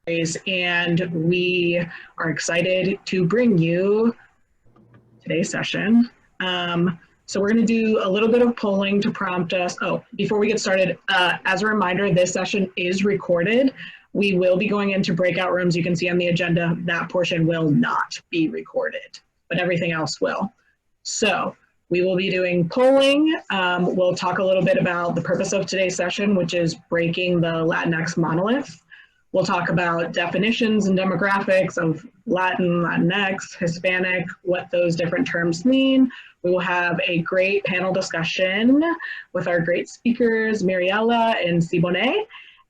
And we are excited to bring you today's session. So we're going to do a little bit of polling to prompt us. Oh, before we get started, as a reminder, this session is recorded. We will be going into breakout rooms. You can see on the agenda that portion will not be recorded, but everything else will. So we will be doing polling. We'll talk a little bit about the purpose of today's session, which is breaking the Latinx monolith. We'll talk about definitions and demographics of Latin, Latinx, Hispanic, what those different terms mean. We will have a great panel discussion with our great speakers, Mariella and Sibone.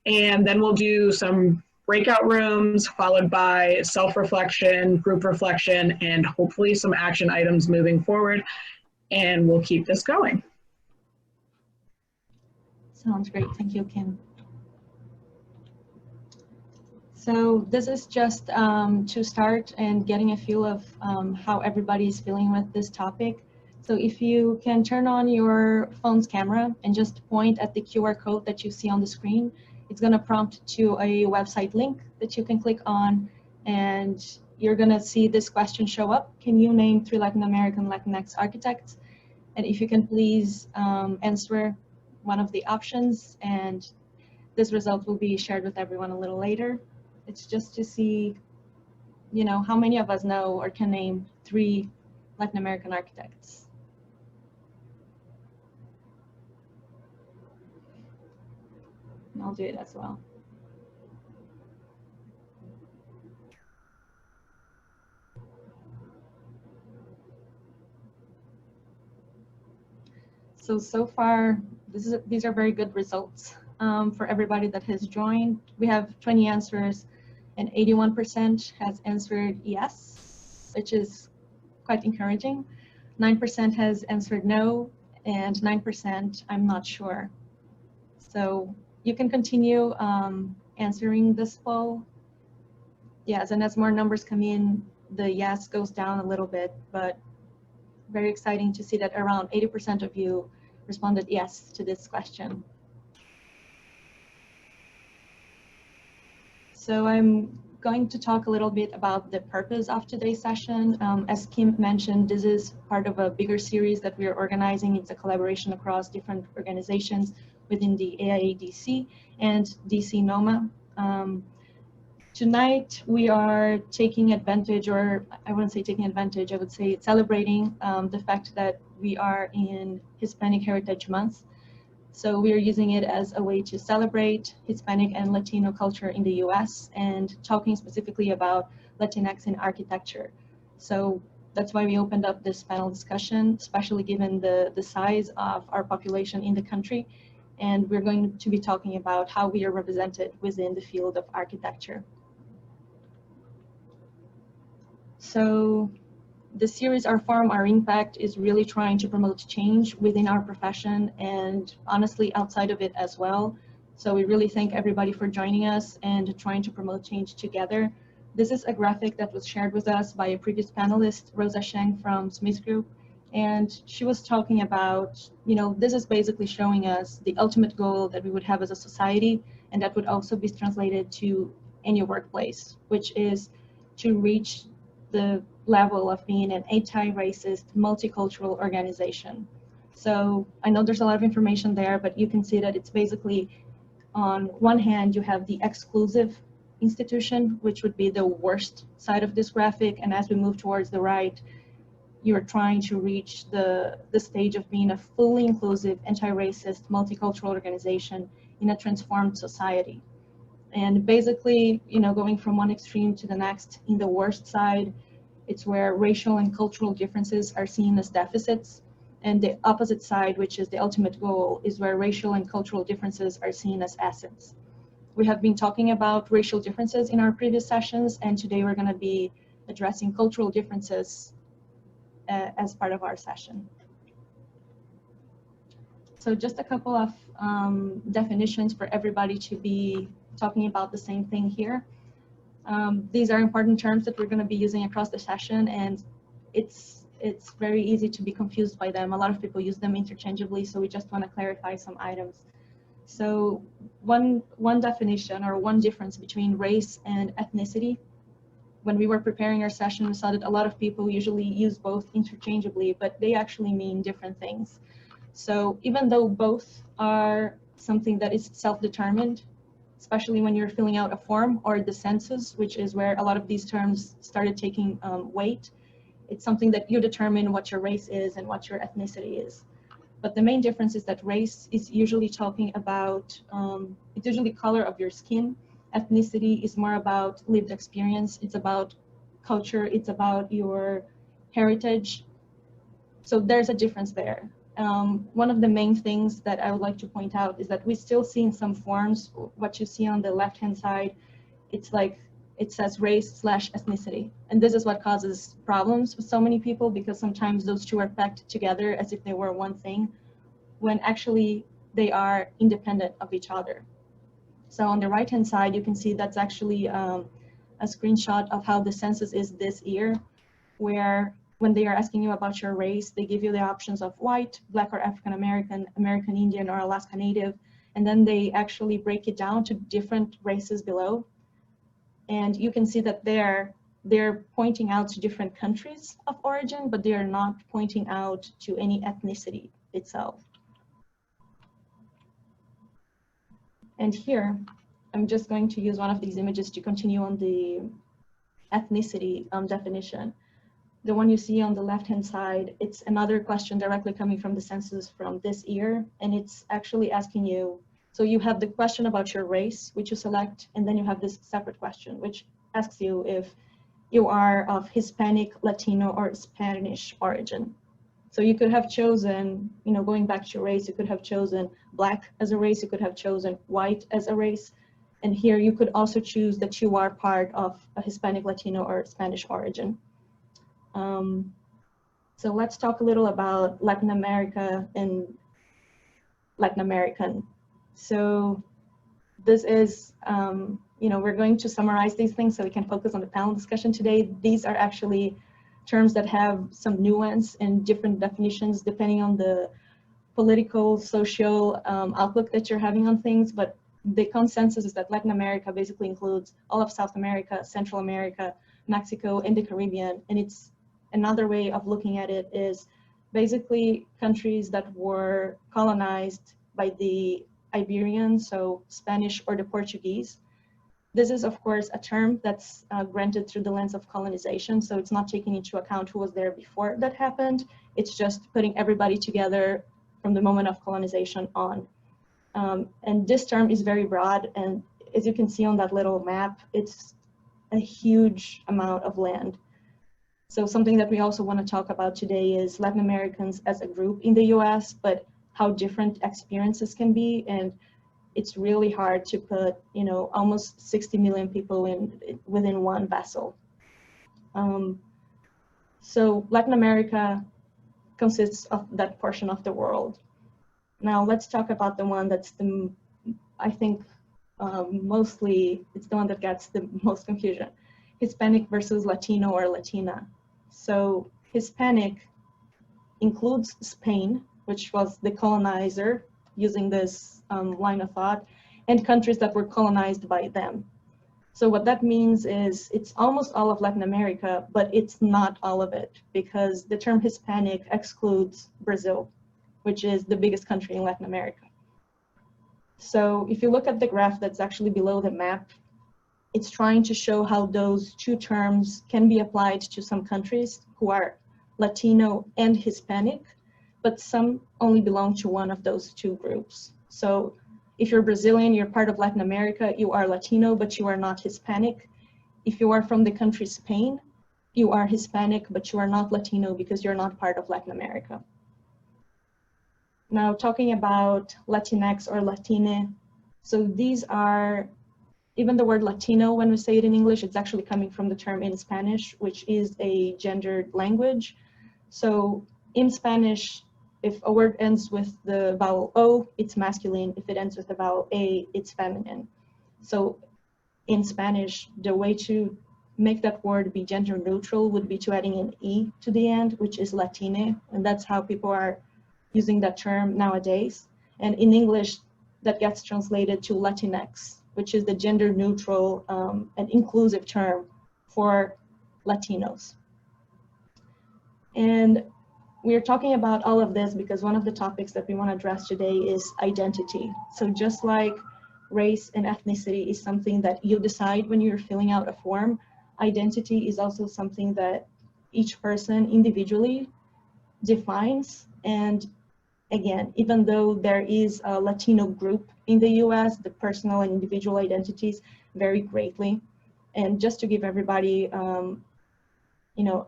And then we'll do some breakout rooms followed by self-reflection, group reflection, and hopefully some action items moving forward. And we'll keep this going. Sounds great. Thank you, Kim. So this is just to start and getting a feel of how everybody is feeling with this topic. So if you can turn on your phone's camera and just point at the QR code that you see on the screen, it's going to prompt to a website link that you can click on, and you're going to see this question show up. Can you name 3 Latin American Latinx architects? And if you can please answer one of the options, and this result will be shared with everyone a little later. It's just to see, you know, how many of us know or can name 3 Latin American architects. And I'll do it as well. So far, these are very good results for everybody that has joined. We have 20 answers, and 81% has answered yes, which is quite encouraging. 9% has answered no, and 9% I'm not sure. So you can continue answering this poll. Yes, and as more numbers come in, the yes goes down a little bit, but very exciting to see that around 80% of you responded yes to this question. So I'm going to talk a little bit about the purpose of today's session. As Kim mentioned, this is part of a bigger series that we are organizing. It's a collaboration across different organizations within the AIADC and DC NOMA. Tonight we are taking advantage, or I wouldn't say taking advantage, I would say celebrating the fact that we are in Hispanic Heritage Month. So we are using it as a way to celebrate Hispanic and Latino culture in the US and talking specifically about Latinx in architecture. So that's why we opened up this panel discussion, especially given the size of our population in the country. And we're going to be talking about how we are represented within the field of architecture. So the series, Our Forum, Our Impact, is really trying to promote change within our profession and honestly outside of it as well. So we really thank everybody for joining us and trying to promote change together. This is a graphic that was shared with us by a previous panelist, Rosa Sheng from Smith Group. And she was talking about, you know, this is basically showing us the ultimate goal that we would have as a society, and that would also be translated to any workplace, which is to reach the level of being an anti-racist, multicultural organization. So I know there's a lot of information there, but you can see that it's basically, on one hand, you have the exclusive institution, which would be the worst side of this graphic. And as we move towards the right, you're trying to reach the stage of being a fully inclusive, anti-racist, multicultural organization in a transformed society. And basically, you know, going from one extreme to the next, in the worst side, it's where racial and cultural differences are seen as deficits. And the opposite side, which is the ultimate goal, is where racial and cultural differences are seen as assets. We have been talking about racial differences in our previous sessions, and today we're going to be addressing cultural differences as part of our session. So just a couple of definitions for everybody to be talking about the same thing here. These are important terms that we're going to be using across the session, and it's very easy to be confused by them. A lot of people use them interchangeably, so we just want to clarify some items. So one definition or one difference between race and ethnicity, when we were preparing our session, we saw that a lot of people usually use both interchangeably, but they actually mean different things. So even though both are something that is self-determined, especially when you're filling out a form or the census, which is where a lot of these terms started taking weight, it's something that you determine what your race is and what your ethnicity is. But the main difference is that race is usually talking about, it's usually color of your skin. Ethnicity is more about lived experience. It's about culture. It's about your heritage. So there's a difference there. One of the main things that I would like to point out is that we still see in some forms, what you see on the left-hand side, it's like, it says race/ethnicity. And this is what causes problems with so many people, because sometimes those two are packed together as if they were one thing, when actually they are independent of each other. So on the right-hand side, you can see that's actually a screenshot of how the census is this year, where when they are asking you about your race, they give you the options of white, Black or African American, American Indian, or Alaska Native, and then they actually break it down to different races below. And you can see that they're pointing out to different countries of origin, but they are not pointing out to any ethnicity itself. And here, I'm just going to use one of these images to continue on the ethnicity definition. The one you see on the left-hand side, it's another question directly coming from the census from this year, and it's actually asking you, so you have the question about your race, which you select, and then you have this separate question, which asks you if you are of Hispanic, Latino, or Spanish origin. So you could have chosen, going back to your race, you could have chosen Black as a race, you could have chosen white as a race, and here you could also choose that you are part of a Hispanic, Latino, or Spanish origin. So let's talk a little about Latin America and Latin American. So this is, we're going to summarize these things so we can focus on the panel discussion today. These are actually terms that have some nuance and different definitions depending on the political, social outlook that you're having on things, but the consensus is that Latin America basically includes all of South America, Central America, Mexico, and the Caribbean, and it's another way of looking at it is basically countries that were colonized by the Iberians, so Spanish or the Portuguese. This is, of course, a term that's granted through the lens of colonization, so it's not taking into account who was there before that happened. It's just putting everybody together from the moment of colonization on. And this term is very broad, and as you can see on that little map, it's a huge amount of land. So something that we also want to talk about today is Latin Americans as a group in the US, but how different experiences can be. And it's really hard to put, almost 60 million people within one vessel. So Latin America consists of that portion of the world. Now let's talk about the one that's I think mostly, it's the one that gets the most confusion. Hispanic versus Latino or Latina. So Hispanic includes Spain, which was the colonizer using this line of thought, and countries that were colonized by them. So what that means is it's almost all of Latin America, but it's not all of it, because the term Hispanic excludes Brazil, which is the biggest country in Latin America. So if you look at the graph that's actually below the map, it's trying to show how those two terms can be applied to some countries who are Latino and Hispanic, but some only belong to one of those two groups. So if you're Brazilian, you're part of Latin America, you are Latino, but you are not Hispanic. If you are from the country Spain, you are Hispanic, but you are not Latino because you're not part of Latin America. Now talking about Latinx or Latine, so these are, even the word Latino, when we say it in English, it's actually coming from the term in Spanish, which is a gendered language. So in Spanish, if a word ends with the vowel O, it's masculine. If it ends with the vowel A, it's feminine. So in Spanish, the way to make that word be gender neutral would be to adding an E to the end, which is Latine, and that's how people are using that term nowadays. And in English, that gets translated to Latinx, which is the gender neutral and inclusive term for Latinos. And we're talking about all of this because one of the topics that we want to address today is identity. So just like race and ethnicity is something that you decide when you're filling out a form, identity is also something that each person individually defines. And again, even though there is a Latino group in the US, the personal and individual identities vary greatly. And just to give everybody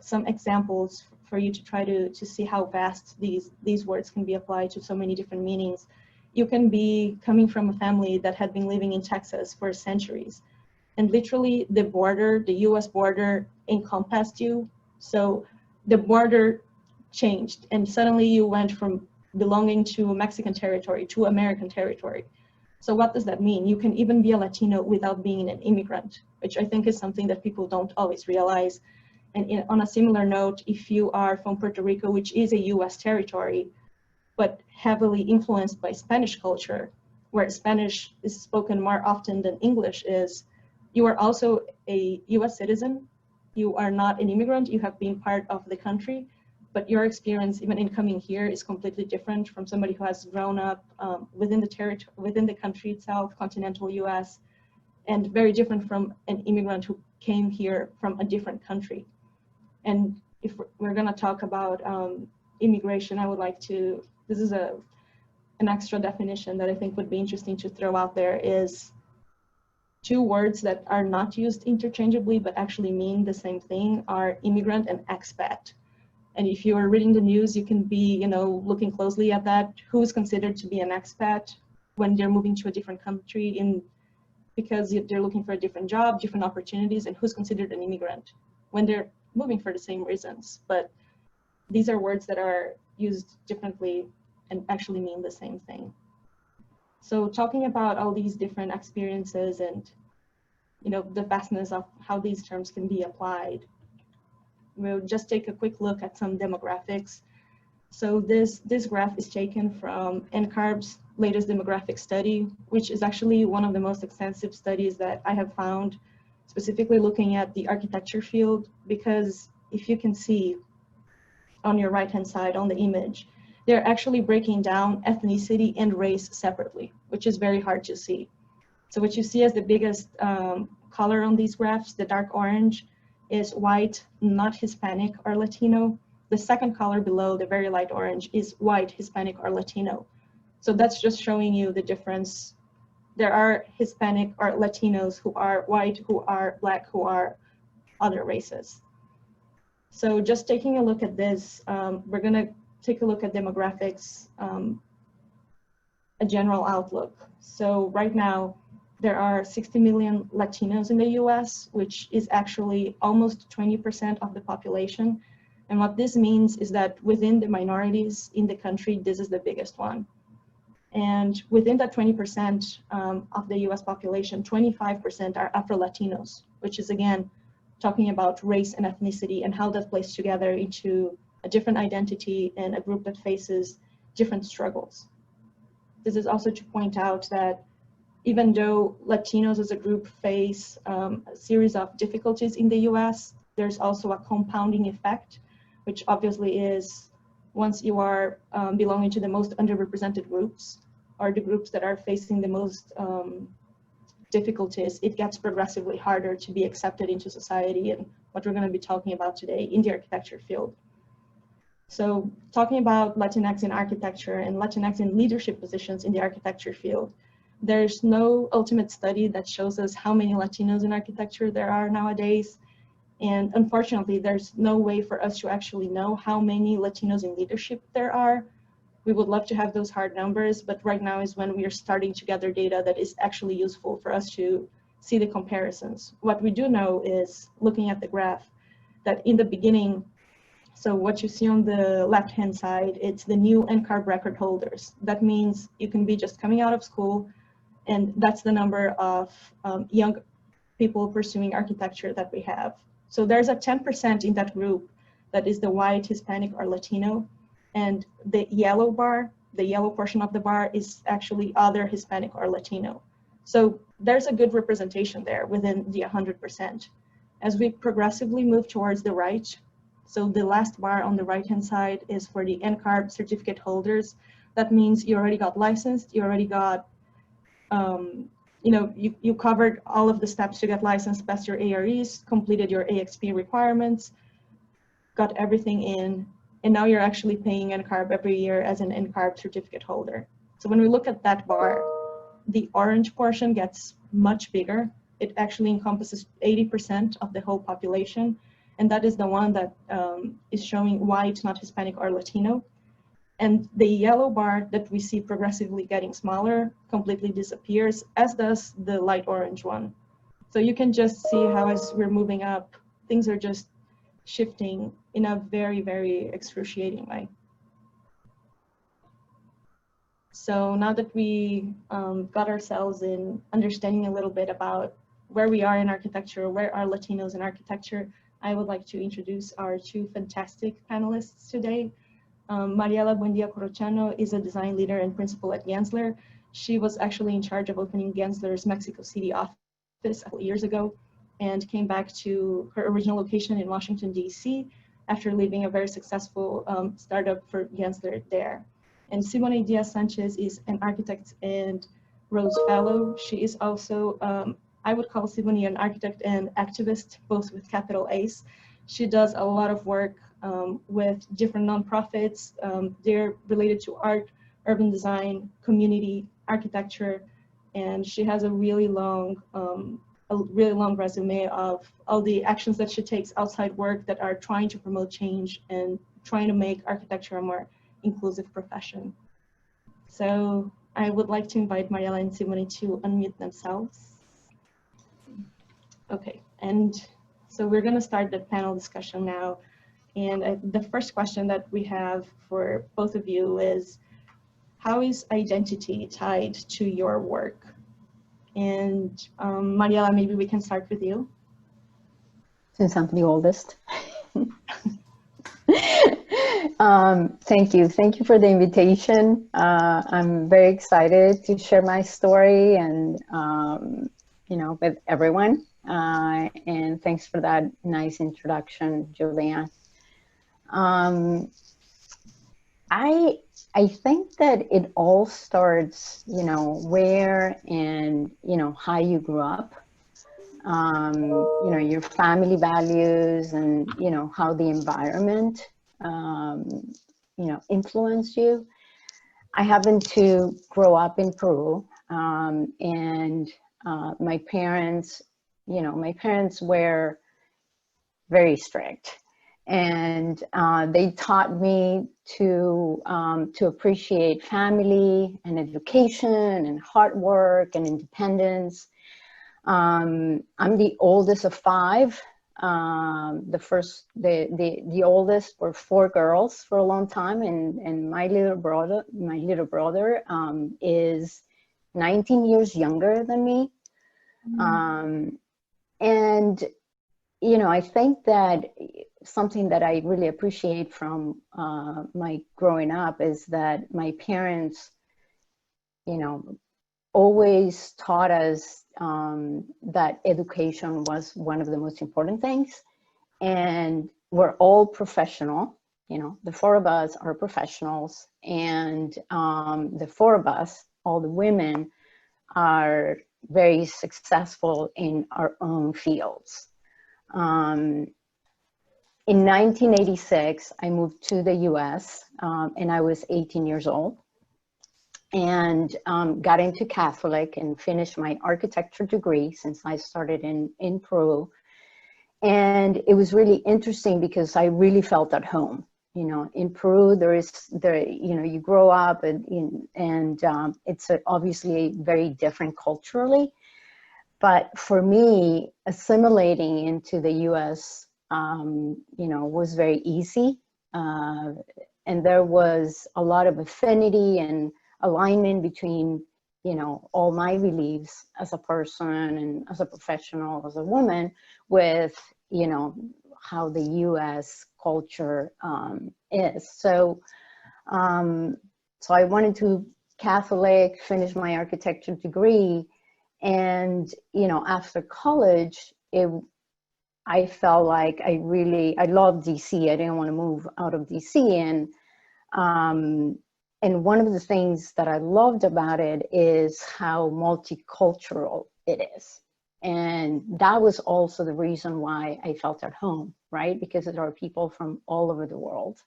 some examples for you to try to see how vast these words can be applied to so many different meanings. You can be coming from a family that had been living in Texas for centuries, and literally the border, the US border, encompassed you. So the border changed, and suddenly you went from belonging to Mexican territory to American territory. So what does that mean? You can even be a Latino without being an immigrant, which I think is something that people don't always realize. And on a similar note, if you are from Puerto Rico, which is a US territory, but heavily influenced by Spanish culture, where Spanish is spoken more often than English is, you are also a US citizen. You are not an immigrant, you have been part of the country, but your experience, even in coming here, is completely different from somebody who has grown up within the country itself, continental US, and very different from an immigrant who came here from a different country. And if we're going to talk about immigration, I would like to, this is an extra definition that I think would be interesting to throw out there, is two words that are not used interchangeably but actually mean the same thing are immigrant and expat. And if you are reading the news, you can be, looking closely at that. Who is considered to be an expat when they're moving to a different country because they're looking for a different job, different opportunities, and who's considered an immigrant when they're moving for the same reasons. But these are words that are used differently and actually mean the same thing. So talking about all these different experiences and the vastness of how these terms can be applied, we'll just take a quick look at some demographics. So this graph is taken from NCARB's latest demographic study, which is actually one of the most extensive studies that I have found, specifically looking at the architecture field, because if you can see on your right-hand side on the image, they're actually breaking down ethnicity and race separately, which is very hard to see. So what you see as the biggest color on these graphs, the dark orange, is white, not Hispanic or Latino. The second color below, the very light orange, is white, Hispanic, or Latino. So that's just showing you the difference. There are Hispanic or Latinos who are white, who are Black, who are other races. So just taking a look at this, we're going to take a look at demographics, a general outlook. So right now, there are 60 million Latinos in the US, which is actually almost 20% of the population. And what this means is that within the minorities in the country, this is the biggest one. And within that 20% of the US population, 25% are Afro-Latinos, which is again, talking about race and ethnicity and how that plays together into a different identity and a group that faces different struggles. This is also to point out that even though Latinos as a group face a series of difficulties in the US, there's also a compounding effect, which obviously is once you are belonging to the most underrepresented groups or the groups that are facing the most difficulties, it gets progressively harder to be accepted into society, and what we're going to be talking about today in the architecture field. So talking about Latinx in architecture and Latinx in leadership positions in the architecture field, there's no ultimate study that shows us how many Latinos in architecture there are nowadays. And unfortunately, there's no way for us to actually know how many Latinos in leadership there are. We would love to have those hard numbers, but right now is when we are starting to gather data that is actually useful for us to see the comparisons. What we do know is, looking at the graph, that in the beginning, so what you see on the left-hand side, it's the new NCARB record holders. That means you can be just coming out of school, and that's the number of young people pursuing architecture that we have. So there's a 10% in that group that is the white, Hispanic, or Latino. And the yellow bar the yellow portion of the bar is actually other Hispanic or Latino. So there's a good representation there within the 100%. As we progressively move towards the right, so the last bar on the right-hand side is for the NCARB certificate holders. That means you already got licensed, you already got, you covered all of the steps to get licensed, passed your AREs, completed your AXP requirements, got everything in, and now you're actually paying NCARB every year as an NCARB certificate holder. So when we look at that bar, the orange portion gets much bigger. It actually encompasses 80% of the whole population, and that is the one that is showing white, not Hispanic or Latino. And the yellow bar that we see progressively getting smaller completely disappears, as does the light orange one. So you can just see how as we're moving up, things are just shifting in a very, very excruciating way. So now that we got ourselves in understanding a little bit about where we are in architecture, where are Latinos in architecture, I would like to introduce our two fantastic panelists today. Mariela Buendia Corochano is a design leader and principal at Gensler. She was actually in charge of opening Gensler's Mexico City office a couple years ago and came back to her original location in Washington, D.C. after leaving a very successful startup for Gensler there. And Simone Diaz-Sanchez is an architect and Rhodes Fellow. She is also, I would call Simone an architect and activist, both with capital A's. She does a lot of work with different nonprofits. They're related to art, urban design, community, architecture, and she has a really long resume of all the actions that she takes outside work that are trying to promote change and trying to make architecture a more inclusive profession. So I would like to invite Mariela and Simone to unmute themselves. Okay, and so we're going to start the panel discussion now. And the first question that we have for both of you is, how is identity tied to your work? And Mariela, maybe we can start with you. Since I'm the oldest. Thank you for the invitation. I'm very excited to share my story and with everyone. And thanks for that nice introduction, Julian. I think that it all starts, where and how you grew up. Your family values and how the environment influenced you. I happened to grow up in Peru, and my parents were very strict, and they taught me to appreciate family and education and hard work and independence. I'm the oldest of five. The oldest were four girls for a long time, and my little brother is 19 years younger than me. And I think that something that I really appreciate from my growing up is that my parents, always taught us that education was one of the most important things, and we're all professional. The four of us are professionals, and the four of us, all the women, are very successful in our own fields. In 1986, I moved to the US, and I was 18 years old, and got into Catholic and finished my architecture degree, since I started in Peru. And it was really interesting because I really felt at home. In Peru, you grow up and it's obviously very different culturally. But for me, assimilating into the US, was very easy. And there was a lot of affinity and alignment between, all my beliefs as a person and as a professional, as a woman, with, how the US culture is. So So I wanted to Catholic, finish my architecture degree. And, you know, after college, I felt like I loved DC. I didn't want to move out of DC. And one of the things that I loved about it is how multicultural it is. And that was also the reason why I felt at home, right? Because there are people from all over the world.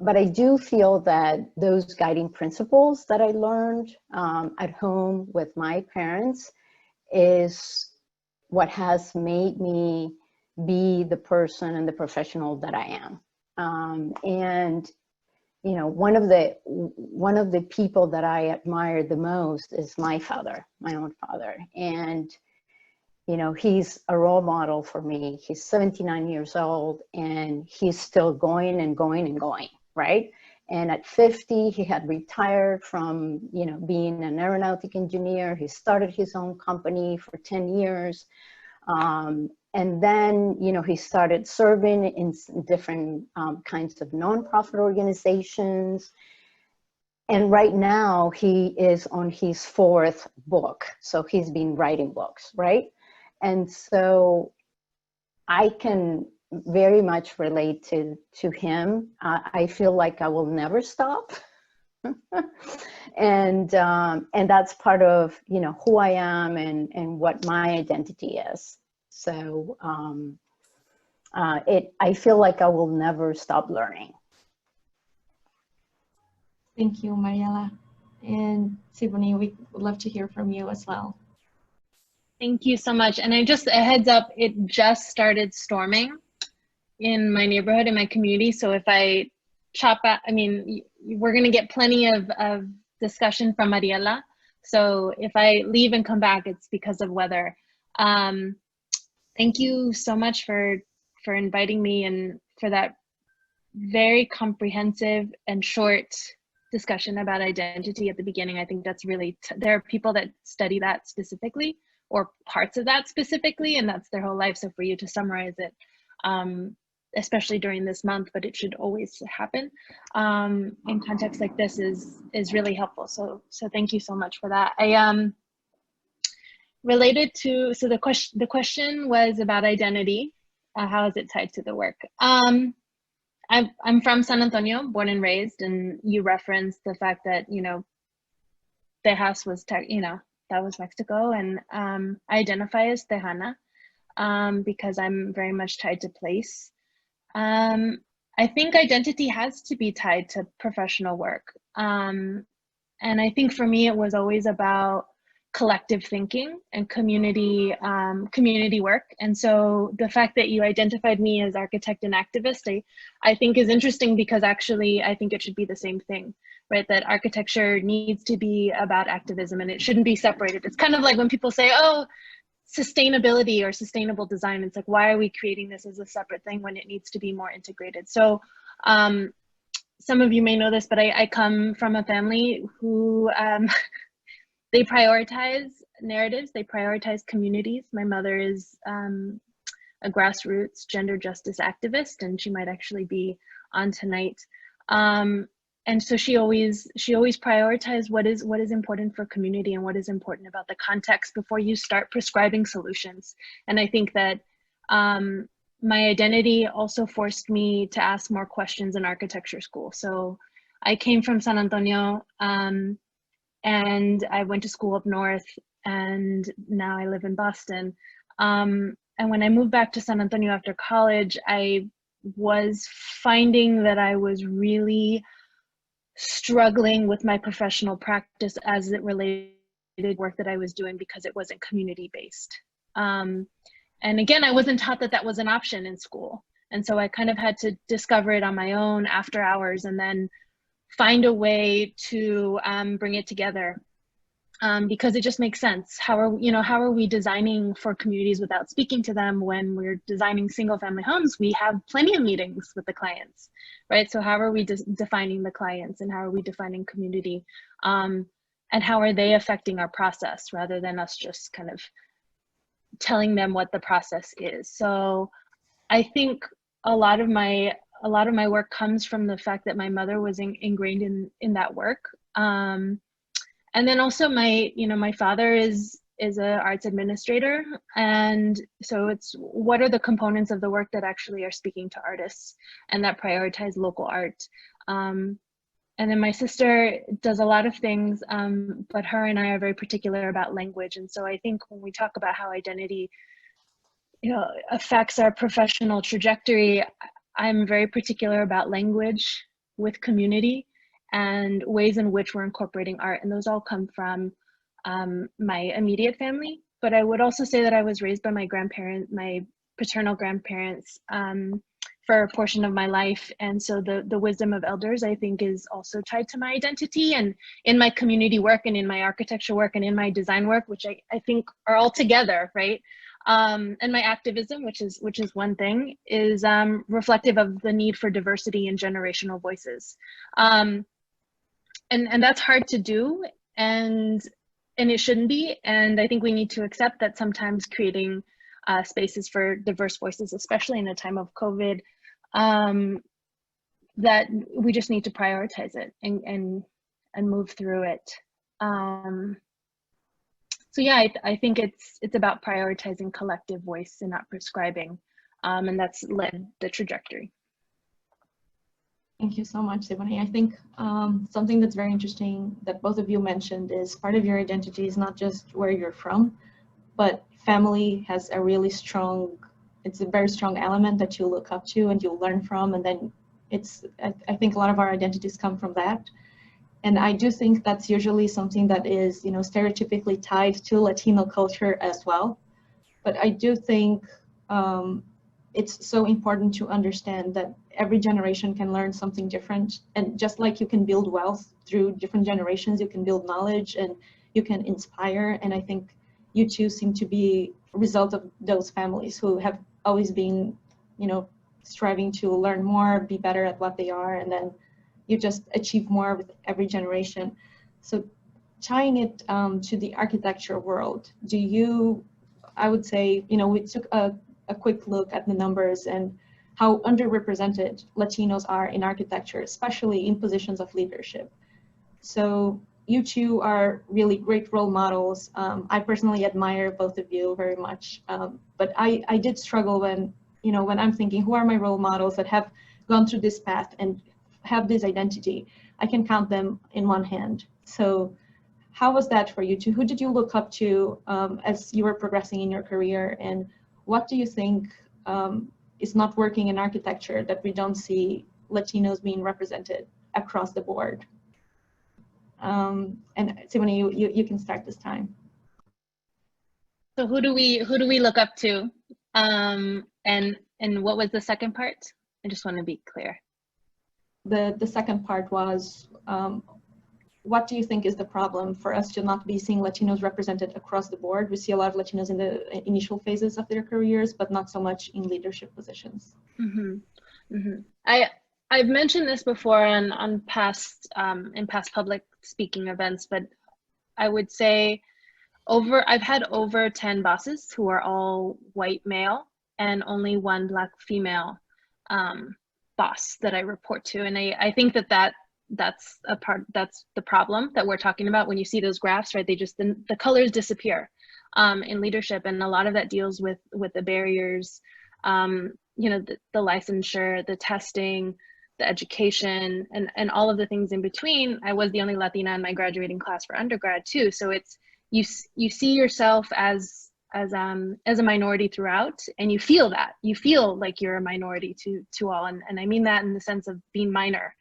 But I do feel that those guiding principles that I learned at home with my parents is what has made me be the person and the professional that I am. And you know, one of the people that I admire the most is my father, my own father. And, you know, he's a role model for me. He's 79 years old and he's still going and going and going, right? And at 50, he had retired from, you know, being an aeronautic engineer. He started his own company for 10 years. And then, you know, he started serving in different kinds of nonprofit organizations. And right now he is on his 4th book. So he's been writing books, right? And so I can very much relate to him. I feel like I will never stop. And that's part of, you know, who I am and what my identity is. So I feel like I will never stop learning. Thank you, Mariela. And Siboney, we would love to hear from you as well. Thank you so much. And a heads up, it just started storming in my neighborhood, in my community. So if I chop out, I mean, we're going to get plenty of discussion from Mariela. So if I leave and come back, it's because of weather. Thank you so much for inviting me and for that very comprehensive and short discussion about identity at the beginning. I think that's really, there are people that study that specifically or parts of that specifically, and that's their whole life. So for you to summarize it, especially during this month, but it should always happen in contexts like this is really helpful. So thank you so much for that. I related to, so the question was about identity. How is it tied to the work? I'm from San Antonio, born and raised, and you referenced the fact that, you know, Tejas was, you know, that was Mexico, and I identify as Tejana because I'm very much tied to place. I think identity has to be tied to professional work. And I think for me, it was always about collective thinking and community work. And so the fact that you identified me as architect and activist, I think is interesting because actually I think it should be the same thing, right? That architecture needs to be about activism and it shouldn't be separated. It's kind of like when people say, oh, sustainability or sustainable design. It's like, why are we creating this as a separate thing when it needs to be more integrated? So some of you may know this, but I come from a family who, they prioritize narratives, they prioritize communities. My mother is a grassroots gender justice activist, and she might actually be on tonight. And so she always prioritized what is important for community and what is important about the context before you start prescribing solutions. And I think that my identity also forced me to ask more questions in architecture school. So I came from San Antonio, and I went to school up north, and now I live in Boston. And when I moved back to San Antonio after college, I was finding that I was really struggling with my professional practice as it related to work that I was doing because it wasn't community-based. And again, I wasn't taught that that was an option in school. And so I kind of had to discover it on my own after hours and then find a way to bring it together because it just makes sense. How are we designing for communities without speaking to them? When we're designing single family homes, we have plenty of meetings with the clients, right? So how are we defining the clients, and how are we defining community? And how are they affecting our process rather than us just kind of telling them what the process is? So I think a lot of my a lot of my work comes from the fact that my mother was ingrained in that work. And then also my father is an arts administrator. And so it's, what are the components of the work that actually are speaking to artists and that prioritize local art? And then my sister does a lot of things, but her and I are very particular about language. And so I think when we talk about how identity, affects our professional trajectory, I'm very particular about language with community and ways in which we're incorporating art. And those all come from my immediate family. But I would also say that I was raised by my paternal grandparents, for a portion of my life. And so the wisdom of elders, I think, is also tied to my identity, and in my community work and in my architecture work and in my design work, which I think are all together, right? And my activism, which is one thing, is reflective of the need for diversity and generational voices. And that's hard to do, and it shouldn't be. And I think we need to accept that sometimes creating spaces for diverse voices, especially in a time of COVID, that we just need to prioritize it and move through it. So yeah, I think it's about prioritizing collective voice and not prescribing, and that's led the trajectory. Thank you so much, Siboney. I think something that's very interesting that both of you mentioned is part of your identity is not just where you're from, but family has a really strong, it's a very strong element that you look up to and you learn from, and then I think a lot of our identities come from that. And I do think that's usually something that is, stereotypically tied to Latino culture as well. But I do think it's so important to understand that every generation can learn something different. And just like you can build wealth through different generations, you can build knowledge and you can inspire. And I think you two seem to be a result of those families who have always been, striving to learn more, be better at what they are, and then you just achieve more with every generation. So tying it to the architecture world, I would say, we took a quick look at the numbers and how underrepresented Latinos are in architecture, especially in positions of leadership. So you two are really great role models. I personally admire both of you very much, but I did struggle when I'm thinking, who are my role models that have gone through this path and have this identity? I can count them in one hand. So how was that for you two? Who did you look up to as you were progressing in your career? And what do you think is not working in architecture that we don't see Latinos being represented across the board? And Siboney, you can start this time. So who do we look up to? And what was the second part? I just want to be clear. The second part was, what do you think is the problem for us to not be seeing Latinos represented across the board? We see a lot of Latinos in the initial phases of their careers, but not so much in leadership positions. Mm-hmm. Mm-hmm. I've mentioned this before on past in past public speaking events, but I would say I've had over 10 bosses who are all white male and only one Black female boss that I report to. And I think that's the problem that we're talking about when you see those graphs, right? The colors disappear in leadership, and a lot of that deals with the barriers, the licensure, the testing, the education, and all of the things in between. I was the only Latina in my graduating class for undergrad too, so it's you see yourself as a minority throughout, and you feel like you're a minority to all, and I mean that in the sense of being minor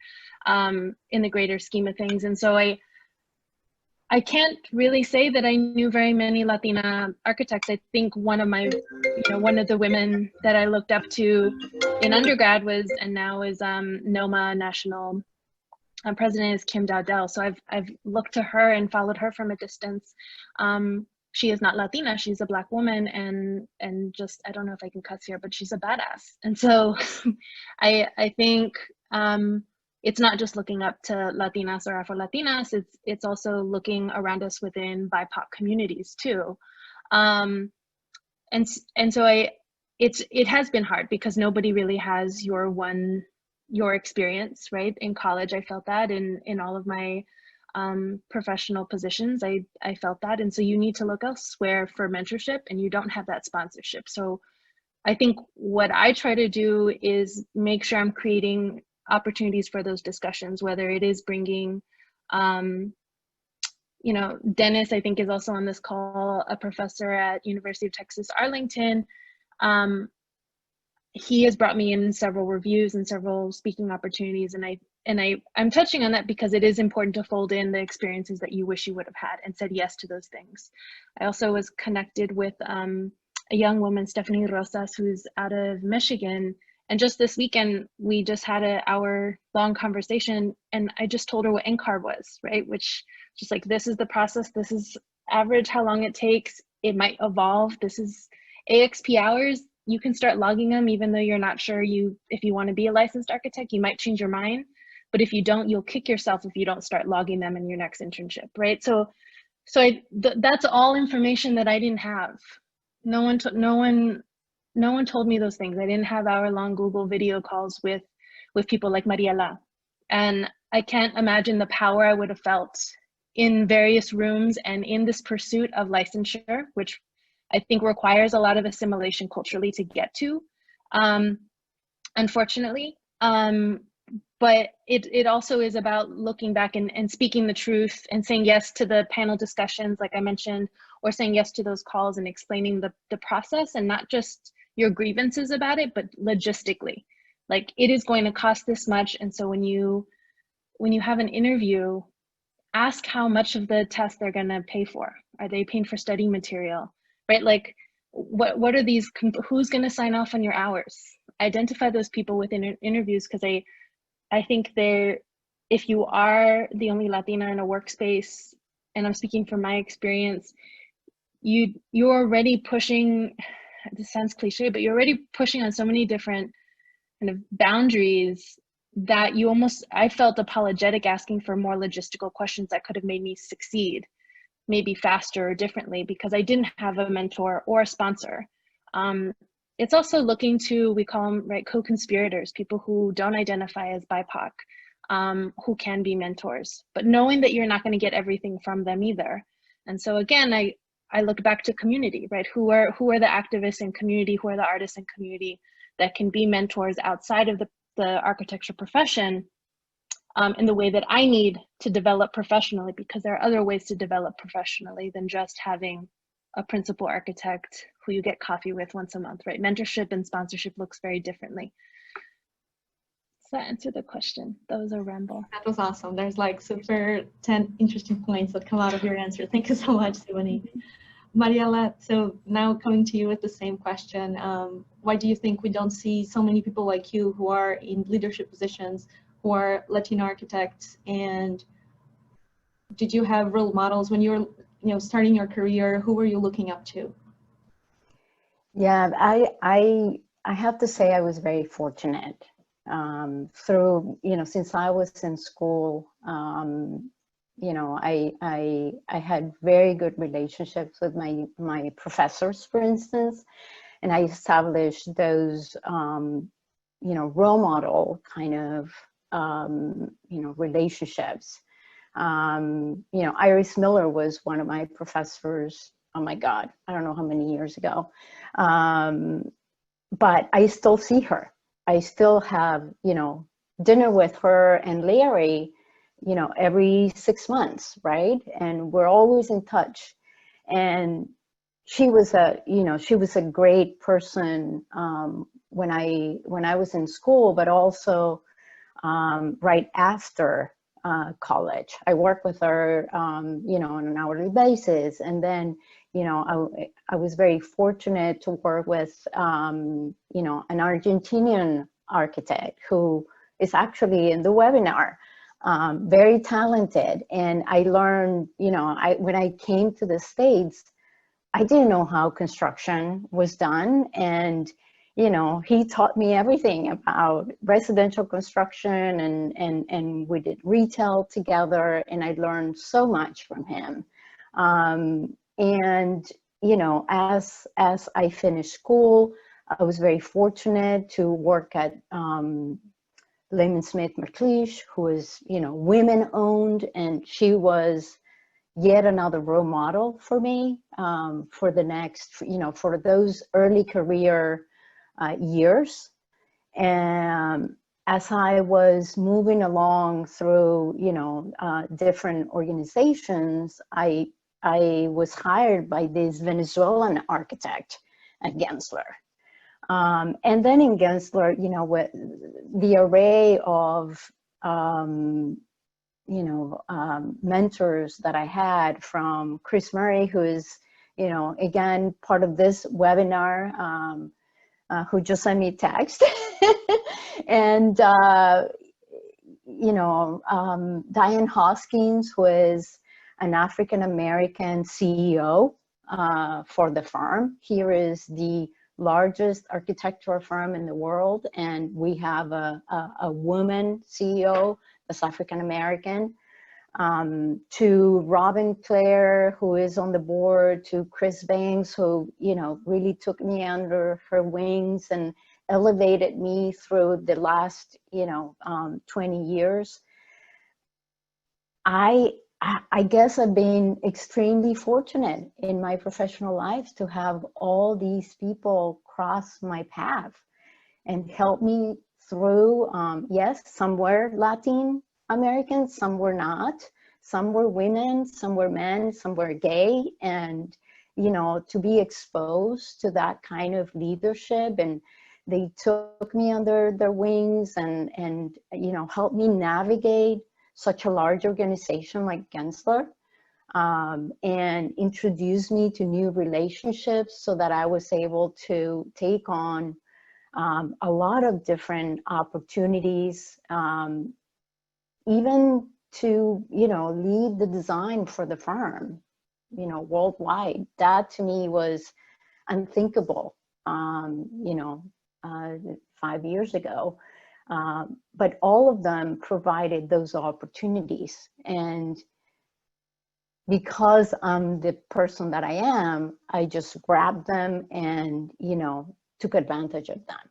in the greater scheme of things. And so I can't really say that I knew very many Latina architects. I think one of the women that I looked up to in undergrad was, and now is NOMA national president, is Kim Dowdell. So I've looked to her and followed her from a distance. She is not Latina, she's a Black woman, and just, I don't know if I can cuss here, but she's a badass. And so I think it's not just looking up to Latinas or Afro-Latinas, it's also looking around us within BIPOC communities too. And so it has been hard because nobody really has your one your experience, right? In college, I felt that. In all of my professional positions, I felt that. And so you need to look elsewhere for mentorship, and you don't have that sponsorship. So I think what I try to do is make sure I'm creating opportunities for those discussions, whether it is bringing, you know, Dennis, I think, is also on this call, a professor at University of Texas, Arlington. He has brought me in several reviews and several speaking opportunities, and I'm touching on that because it is important to fold in the experiences that you wish you would have had and said yes to those things. I also was connected with a young woman, Stephanie Rosas, who's out of Michigan. And just this weekend, we just had an hour-long conversation, and I just told her what NCARB was, right? Which, just like, this is the process, this is average how long it takes, it might evolve, this is AXP hours. You can start logging them even though you're not sure if you want to be a licensed architect. You might change your mind, but if you don't, you'll kick yourself if you don't start logging them in your next internship, right? So that's all information that I didn't have. No one told me those things. I didn't have hour-long Google video calls with people like Mariela. And I can't imagine the power I would have felt in various rooms and in this pursuit of licensure, which I think requires a lot of assimilation culturally to get to, unfortunately. But it also is about looking back and speaking the truth and saying yes to the panel discussions, like I mentioned, or saying yes to those calls and explaining the process, and not just your grievances about it, but logistically. Like, it is going to cost this much. And so when you have an interview, ask how much of the test they're going to pay for. Are they paying for study material, right? Like, what are these, who's going to sign off on your hours? Identify those people within interviews, because I think if you are the only Latina in a workspace, and I'm speaking from my experience, you're already pushing, this sounds cliche, but you're already pushing on so many different kind of boundaries that I felt apologetic asking for more logistical questions that could have made me succeed, maybe faster or differently, because I didn't have a mentor or a sponsor. It's also looking to, we call them, right, co-conspirators, people who don't identify as BIPOC, who can be mentors, but knowing that you're not going to get everything from them either. And so again, I look back to community, right? Who are the activists in community? Who are the artists in community that can be mentors outside of the architecture profession, in the way that I need to develop professionally, because there are other ways to develop professionally than just having a principal architect who you get coffee with once a month, right? Mentorship and sponsorship looks very differently. Does that answer the question? That was a ramble. That was awesome. There's like 10 interesting points that come out of your answer. Thank you so much, Siboney. Mariela, so now coming to you with the same question, why do you think we don't see so many people like you who are in leadership positions, who are Latino architects? And did you have role models when you were starting your career? Who were you looking up to? Yeah, I have to say I was very fortunate. Through, since I was in school, I had very good relationships with my professors, for instance, and I established those, role model kind of, relationships. Iris Miller was one of my professors. Oh my God, I don't know how many years ago, but I still see her. I still have, dinner with her and Larry, every 6 months, right? And we're always in touch. And she was a great person when I was in school, but also right after college. I worked with her, on an hourly basis. And then, I was very fortunate to work with, an Argentinian architect who is actually in the webinar. Very talented. And I learned, when I came to the States, I didn't know how construction was done. And, he taught me everything about residential construction, and we did retail together, and I learned so much from him. And, as I finished school, I was very fortunate to work at the Lehman Smith McLeish, who is, you know, women owned, and she was yet another role model for me for the next, you know, for those early career years. And as I was moving along through, you know, different organizations, I was hired by this Venezuelan architect at Gensler. And then in Gensler, you know, with the array of, you know, mentors that I had, from Chris Murray, who is, you know, again, part of this webinar, who just sent me a text. And, you know, Diane Hoskins, who is an African-American CEO for the firm. Here is the largest architectural firm in the world, and we have a woman CEO that's African-American. To Robin Clare, who is on the board, to Chris Banks, who, you know, really took me under her wings and elevated me through the last, you know, 20 years. I guess I've been extremely fortunate in my professional life to have all these people cross my path and help me through. Yes, some were Latin Americans, some were not. Some were women, some were men, some were gay. And, you know, to be exposed to that kind of leadership, and they took me under their wings and you know, helped me navigate such a large organization like Gensler, and introduced me to new relationships so that I was able to take on a lot of different opportunities, even to, you know, lead the design for the firm, you know, worldwide. That to me was unthinkable, you know, 5 years ago. But all of them provided those opportunities. And because I'm the person that I am, I just grabbed them and, you know, took advantage of them.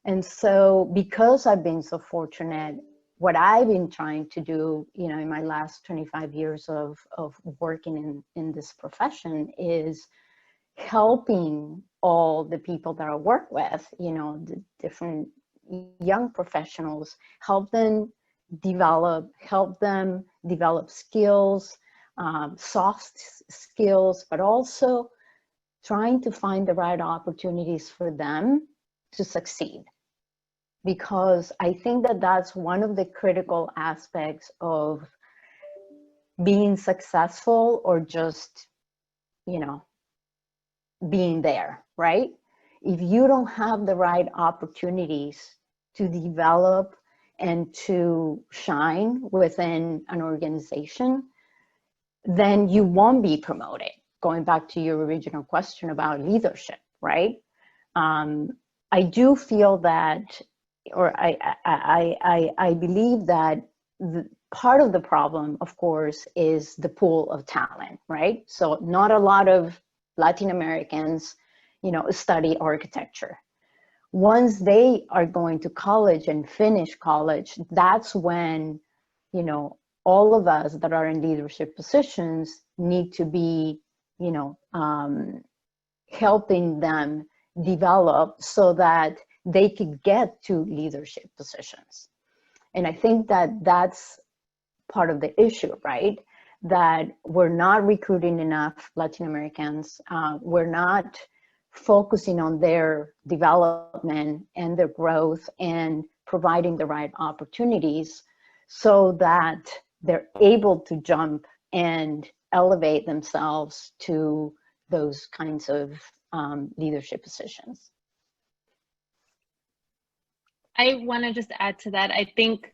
And so because I've been so fortunate, what I've been trying to do, you know, in my last 25 years of working in this profession is helping all the people that I work with, you know, the different young professionals, help them develop skills, soft skills, but also trying to find the right opportunities for them to succeed. Because I think that that's one of the critical aspects of being successful, or just, you know, being there, right? If you don't have the right opportunities to develop and to shine within an organization, then you won't be promoted. Going back to your original question about leadership, right? I do feel that, or I believe that part of the problem, of course, is the pool of talent, right? So not a lot of Latin Americans, you know, study architecture. Once they are going to college and finish college, that's when, you know, all of us that are in leadership positions need to be, you know, helping them develop so that they could get to leadership positions. And I think that that's part of the issue, right? That we're not recruiting enough Latin Americans. We're not focusing on their development and their growth and providing the right opportunities so that they're able to jump and elevate themselves to those kinds of leadership positions. I want to just add to that. I think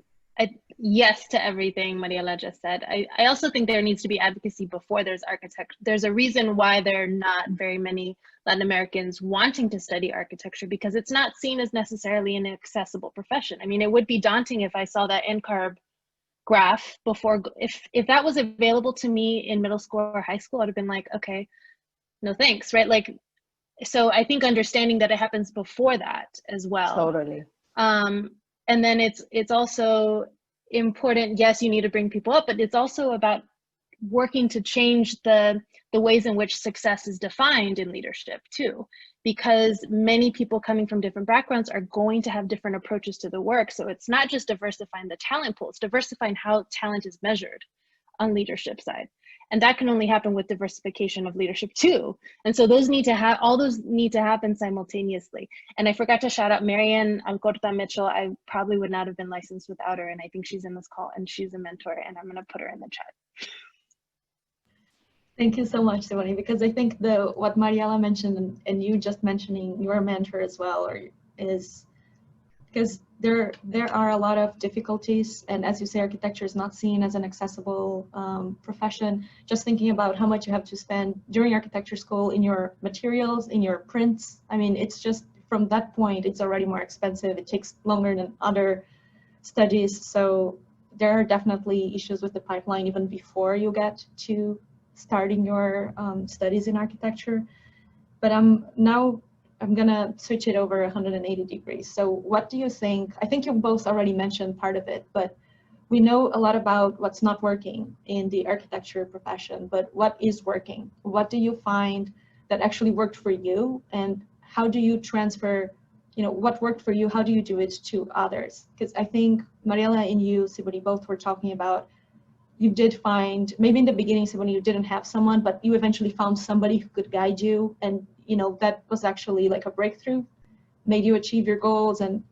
yes to everything Mariela just said. I also think there needs to be advocacy before there's architecture. There's a reason why there are not very many Latin Americans wanting to study architecture, because it's not seen as necessarily an accessible profession. I mean, it would be daunting if I saw that NCARB graph before. If that was available to me in middle school or high school, I'd have been like, okay, no thanks, right? Like, so I think understanding that it happens before that as well. Totally. And then it's also important, yes, you need to bring people up, but it's also about working to change the ways in which success is defined in leadership too, because many people coming from different backgrounds are going to have different approaches to the work. So it's not just diversifying the talent pool, it's diversifying how talent is measured on leadership side. And that can only happen with diversification of leadership too. And so those need to have, all those need to happen simultaneously. And I forgot to shout out Marianne Alcorta Mitchell. I probably would not have been licensed without her. And I think she's in this call and she's a mentor, and I'm gonna put her in the chat. Thank you so much, Simone, because I think what Mariela mentioned and you just mentioning your mentor as well is because there are a lot of difficulties, and as you say, architecture is not seen as an accessible profession. Just thinking about how much you have to spend during architecture school in your materials, in your prints. I mean, it's just from that point, it's already more expensive. It takes longer than other studies. So there are definitely issues with the pipeline even before you get to starting your studies in architecture. But now I'm gonna switch it over 180 degrees. So what do you think? I think you both already mentioned part of it, but we know a lot about what's not working in the architecture profession, but what is working? What do you find that actually worked for you? And how do you transfer, what worked for you? How do you do it to others? Because I think Mariela and you, Siboni, both were talking about you did find, maybe in the beginning, Simone, you didn't have someone, but you eventually found somebody who could guide you. And, that was actually like a breakthrough, made you achieve your goals. And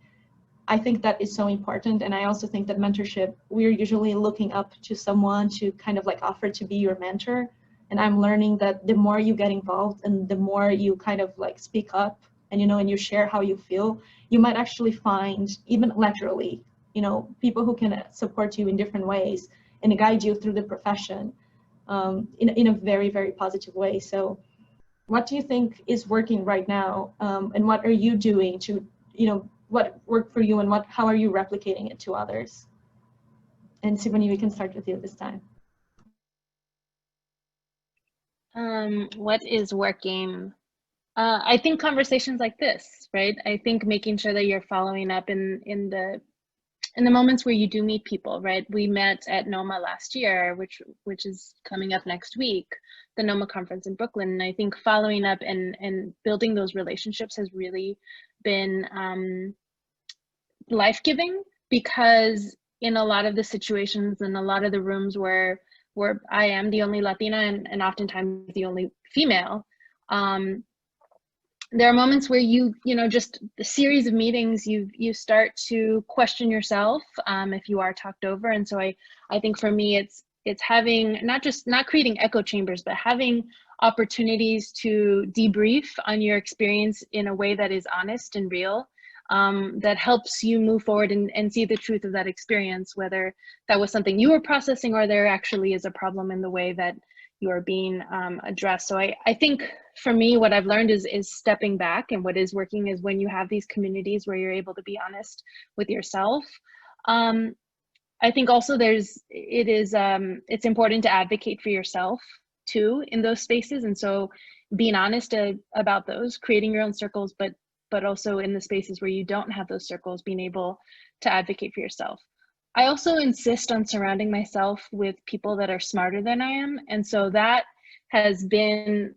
I think that is so important. And I also think that mentorship, we're usually looking up to someone to kind of like offer to be your mentor. And I'm learning that the more you get involved and the more you kind of like speak up and, and you share how you feel, you might actually find, even laterally, people who can support you in different ways and guide you through the profession in a very, very positive way. So what do you think is working right now? And what are you doing to, what worked for you and how are you replicating it to others? And Siboni, we can start with you this time. What is working? I think conversations like this, right? I think making sure that you're following up in the moments where you do meet people, right? We met at NOMA last year, which is coming up next week, the NOMA conference in Brooklyn. And I think following up and building those relationships has really been life-giving, because in a lot of the situations and a lot of the rooms where I am the only Latina and oftentimes the only female, there are moments where just the series of meetings, you start to question yourself if you are talked over. And so I think for me, it's having not creating echo chambers, but having opportunities to debrief on your experience in a way that is honest and real, that helps you move forward and see the truth of that experience, whether that was something you were processing or there actually is a problem in the way that you are being addressed. So I think for me, what I've learned is stepping back, and what is working is when you have these communities where you're able to be honest with yourself. I think also it's important to advocate for yourself too in those spaces. And so being honest about those, creating your own circles, but also in the spaces where you don't have those circles, being able to advocate for yourself. I also insist on surrounding myself with people that are smarter than I am. And so that has been,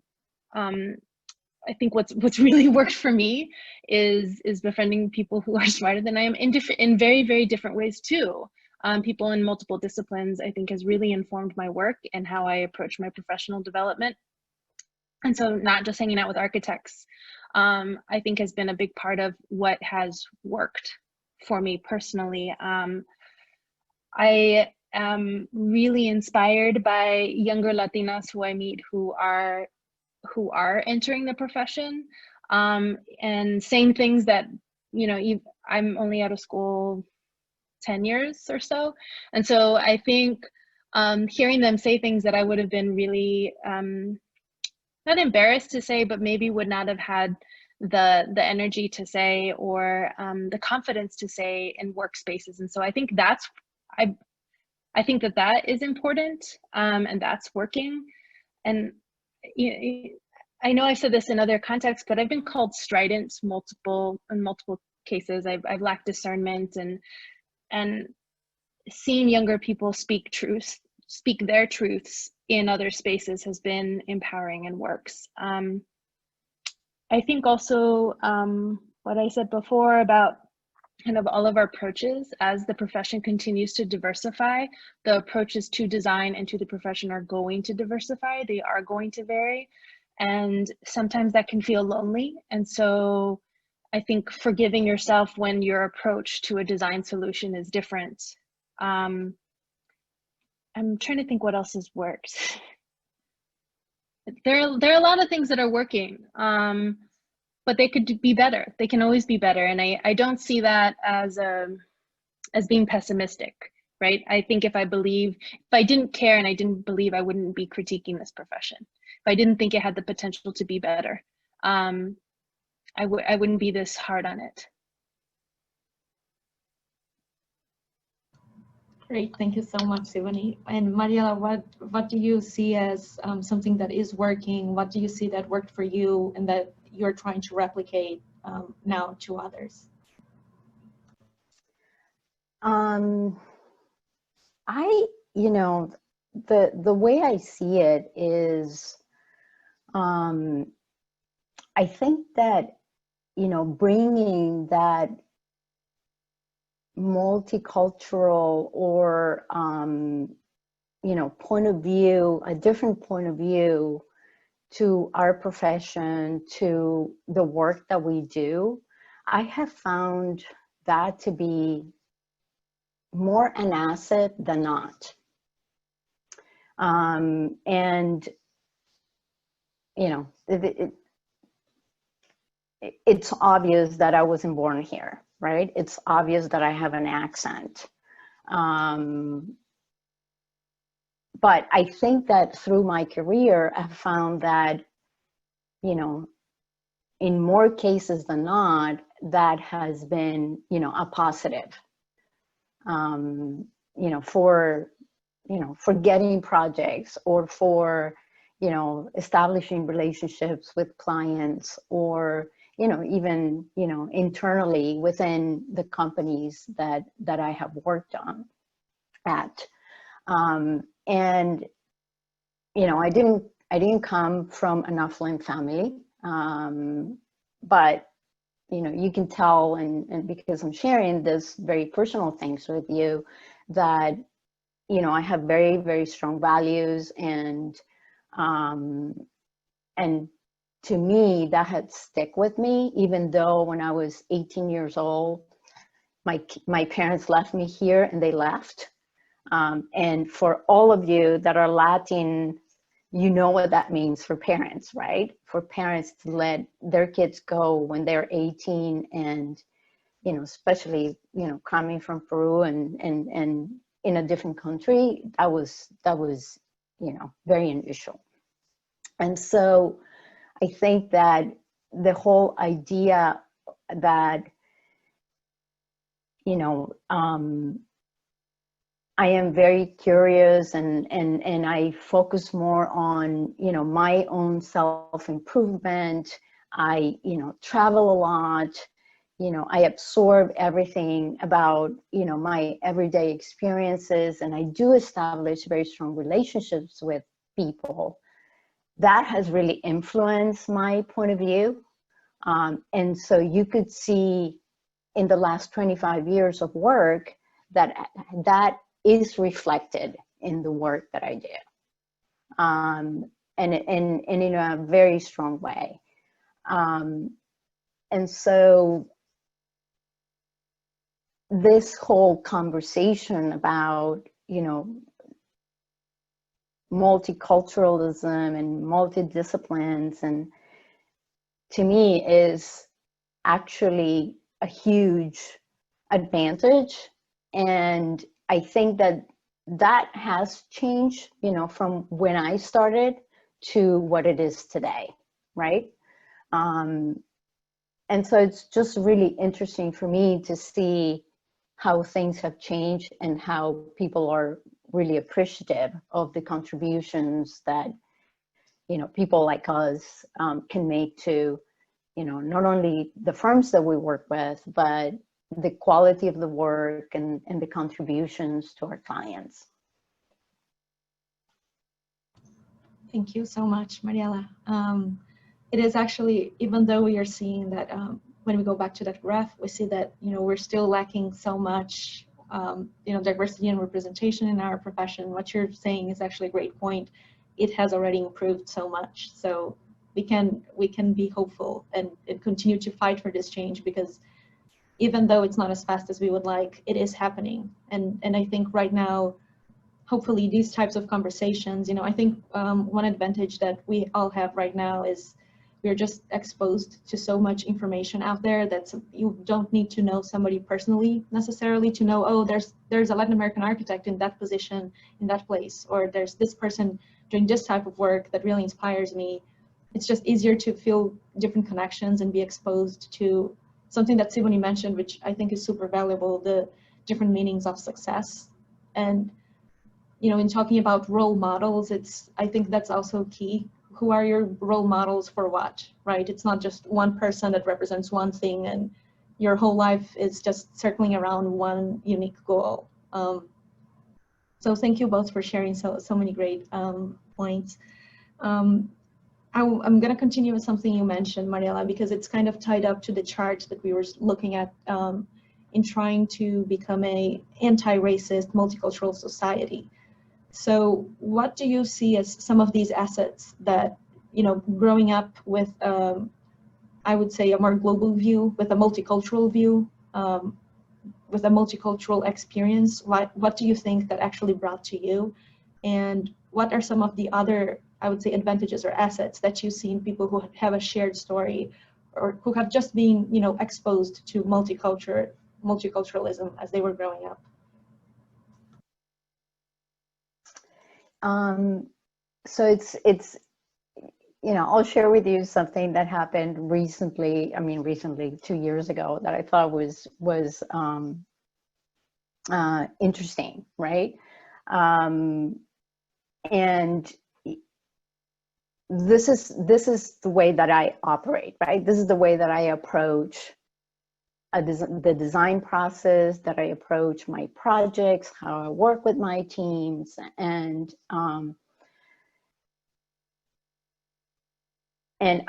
I think what's really worked for me is befriending people who are smarter than I am in very, very different ways too. People in multiple disciplines, I think, has really informed my work and how I approach my professional development. And so not just hanging out with architects, I think has been a big part of what has worked for me personally. I am really inspired by younger Latinas who I meet who are entering the profession, and saying things that, I'm only out of school 10 years or so. And so I think hearing them say things that I would have been really not embarrassed to say, but maybe would not have had the energy to say, or the confidence to say in workspaces. And so I think I think that is important, and that's working. And I know I've said this in other contexts, but I've been called strident in multiple cases. I've lacked discernment, and seeing younger people speak their truths in other spaces has been empowering and works. I think also what I said before about kind of all of our approaches as the profession continues to diversify, the approaches to design and to the profession are going to diversify, they are going to vary, and sometimes that can feel lonely. And so I think forgiving yourself when your approach to a design solution is different. I'm trying to think what else has worked. There are a lot of things that are working, but they could be better. They can always be better. And I don't see that as being pessimistic, right? I think if I didn't care and I didn't believe, I wouldn't be critiquing this profession. If I didn't think it had the potential to be better, I wouldn't be this hard on it. Great, thank you so much, Sivani. And Mariela, what do you see as something that is working? What do you see that worked for you and that you're trying to replicate now to others? The way I see it is, I think that, bringing that multicultural or, point of view, a different point of view to our profession, to the work that we do, I have found that to be more an asset than not. And, it's obvious that I wasn't born here, right? It's obvious that I have an accent. But I think that through my career, I've found that, in more cases than not, that has been, a positive, for getting projects or for, establishing relationships with clients or, even, internally within the companies that I have worked at. And, I didn't come from an affluent family, but, you can tell, and because I'm sharing this very personal things with you, that, I have very, very strong values, and to me, that had stick with me, even though when I was 18 years old, my parents left me here and they left. And for all of you that are Latin, you know what that means for parents, right? For parents to let their kids go when they're 18 and, especially, coming from Peru and in a different country, that was, very unusual. And so I think that the whole idea that, I am very curious and I focus more on, my own self-improvement. I, travel a lot, I absorb everything about, my everyday experiences, and I do establish very strong relationships with people. That has really influenced my point of view. And so you could see in the last 25 years of work that is reflected in the work that I do, and in a very strong way. And so this whole conversation about, multiculturalism and multidisciplines, and to me is actually a huge advantage. And I think that has changed, from when I started to what it is today, right? And so it's just really interesting for me to see how things have changed and how people are really appreciative of the contributions that, people like us can make to, not only the firms that we work with, but the quality of the work and the contributions to our clients. Thank you so much, Mariela. It is actually, even though we are seeing that when we go back to that graph, we see that, we're still lacking so much, diversity and representation in our profession. What you're saying is actually a great point. It has already improved so much. So we can be hopeful and continue to fight for this change, because even though it's not as fast as we would like, it is happening. And I think right now, hopefully these types of conversations, I think one advantage that we all have right now is we're just exposed to so much information out there that you don't need to know somebody personally necessarily to know, oh, there's a Latin American architect in that position, in that place, or there's this person doing this type of work that really inspires me. It's just easier to feel different connections and be exposed to something that Siboney mentioned, which I think is super valuable, the different meanings of success. And in talking about role models, I think that's also key. Who are your role models for what, right? It's not just one person that represents one thing and your whole life is just circling around one unique goal. So thank you both for sharing so many great points. I'm going to continue with something you mentioned, Mariela, because it's kind of tied up to the chart that we were looking at in trying to become an anti-racist, multicultural society. So what do you see as some of these assets that, growing up with, I would say, a more global view, with a multicultural view, with a multicultural experience, what do you think that actually brought to you? And what are some of the other, I would say, advantages or assets that you see in people who have a shared story or who have just been, exposed to multiculturalism as they were growing up? So it's I'll share with you something that happened recently. I mean, recently, 2 years ago, that I thought was interesting, right? And this is the way that I operate, right? This is the way that I approach the design process, that I approach my projects, how I work with my teams, and I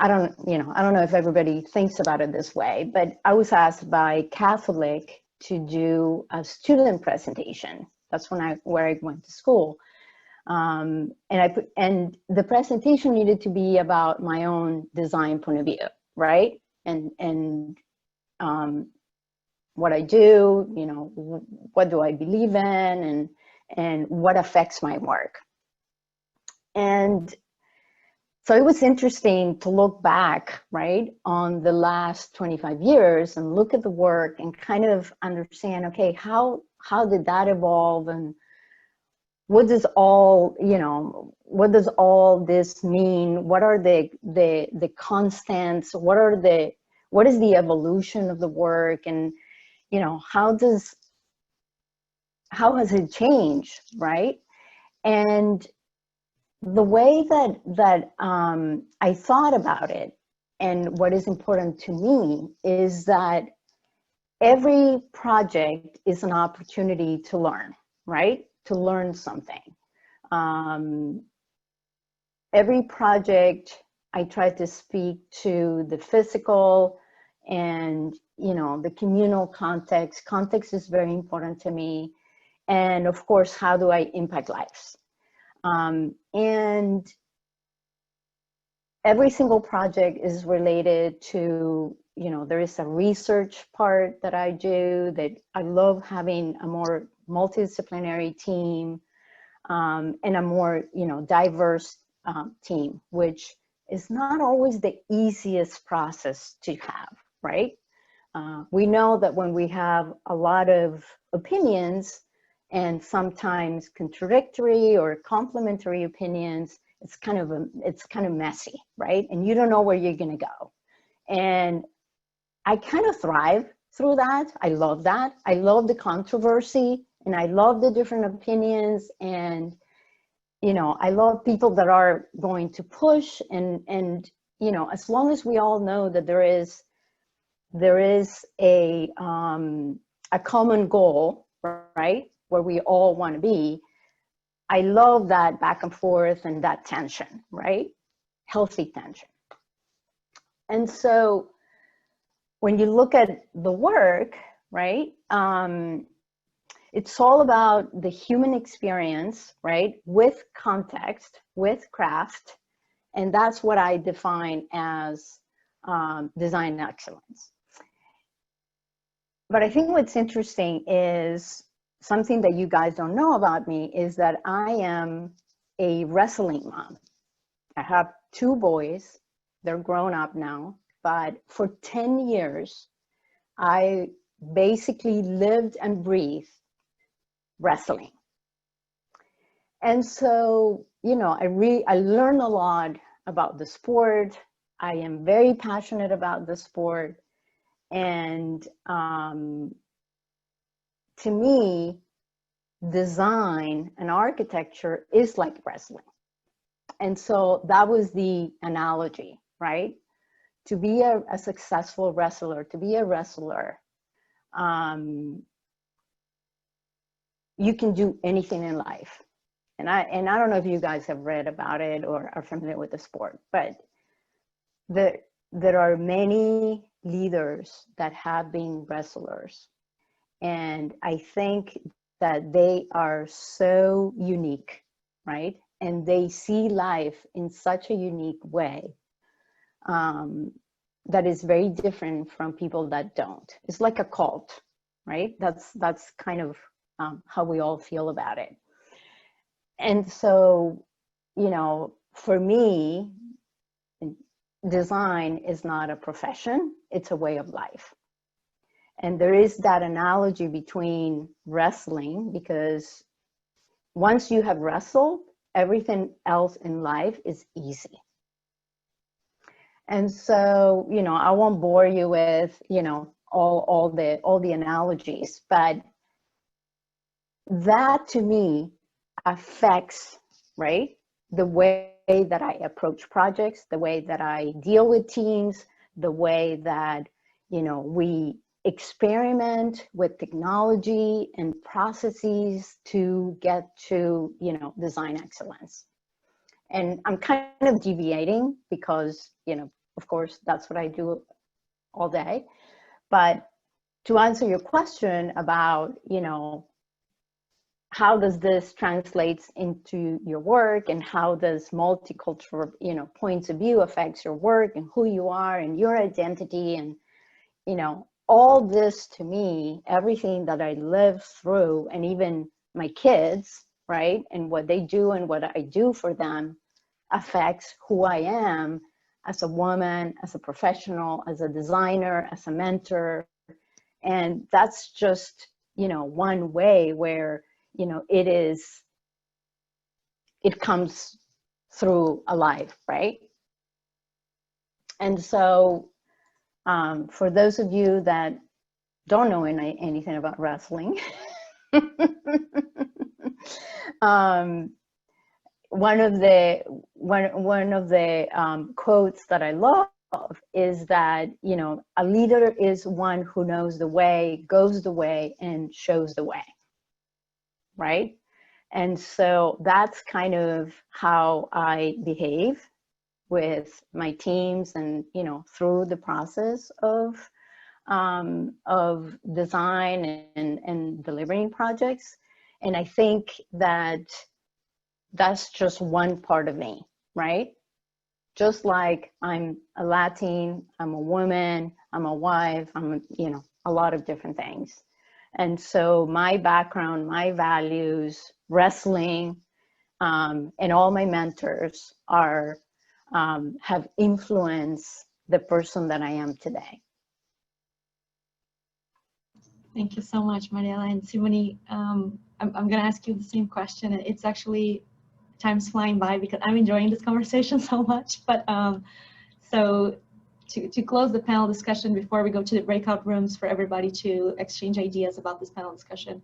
don't know if everybody thinks about it this way, but I was asked by Catholic to do a student presentation. That's where I went to school, and the presentation needed to be about my own design point of view, right? And what I do, what do I believe in, and what affects my work. And so it was interesting to look back, right, on the last 25 years and look at the work and kind of understand, okay, how did that evolve, and what does all this mean? What are the constants? What is the evolution of the work? And how has it changed, right? And the way that I thought about it, and what is important to me, is that every project is an opportunity to learn, right? To learn something. Every project, I try to speak to the physical and the communal context. Context is very important to me. And of course, how do I impact lives? And every single project is related to, there is a research part that I do, that I love having a more multidisciplinary team, and a more, diverse team, which is not always the easiest process to have, right? We know that when we have a lot of opinions, and sometimes contradictory or complementary opinions, it's kind of messy, right? And you don't know where you're gonna go. And I kind of thrive through that. I love that. I love the controversy, and I love the different opinions, and I love people that are going to push and you know, as long as we all know that there is a common goal, right, where we all want to be, I love that back and forth and that tension, right? Healthy tension. And so when you look at the work, right, it's all about the human experience, right, with context, with craft, and that's what I define as design excellence. But I think what's interesting is something that you guys don't know about me is that I am a wrestling mom. I have 2 boys. They're grown up now, but for 10 years, I basically lived and breathed wrestling. And so, you know, I learned a lot about the sport. I am very passionate about the sport. And to me, design and architecture is like wrestling. And so that was the analogy, right? To be a successful wrestler, to be a wrestler, you can do anything in life. And I don't know if you guys have read about it or are familiar with the sport, but there are many leaders that have been wrestlers. And I think that they are so unique, right? And they see life in such a unique way that is very different from people that don't. It's like a cult, right? That's kind of how we all feel about it. And so, you know, for me, design is not a profession, it's a way of life. And there is that analogy between wrestling, because once you have wrestled, everything else in life is easy. And so, you know, I won't bore you with, you know, all the analogies, but that to me affects, right, the way that I approach projects, the way that I deal with teams, the way that, you know, we experiment with technology and processes to get to, you know, design excellence. And I'm kind of deviating because, you know, of course, that's what I do all day. But to answer your question about, you know, how does this translate into your work and how does multicultural, you know, points of view affects your work and who you are and your identity and, you know, all this to me, everything that I live through and even my kids, right, and what they do and what I do for them affects who I am as a woman, as a professional, as a designer, as a mentor. And that's just, you know, one way where, you know, it comes through alive, right? And so for those of you that don't know anything about wrestling, one of the quotes that I love is that, you know, a leader is one who knows the way, goes the way, and shows the way, right? And so that's kind of how I behave with my teams and, you know, through the process of design and delivering projects. And I think that that's just one part of me, right? Just like I'm a Latin, I'm a woman, I'm a wife, I'm, you know, a lot of different things. And so my background, my values, wrestling, and all my mentors are, have influenced the person that I am today. Thank you so much, Mariela and Simone. I'm going to ask you the same question. It's actually time's flying by because I'm enjoying this conversation so much. But so to close the panel discussion before we go to the breakout rooms for everybody to exchange ideas about this panel discussion.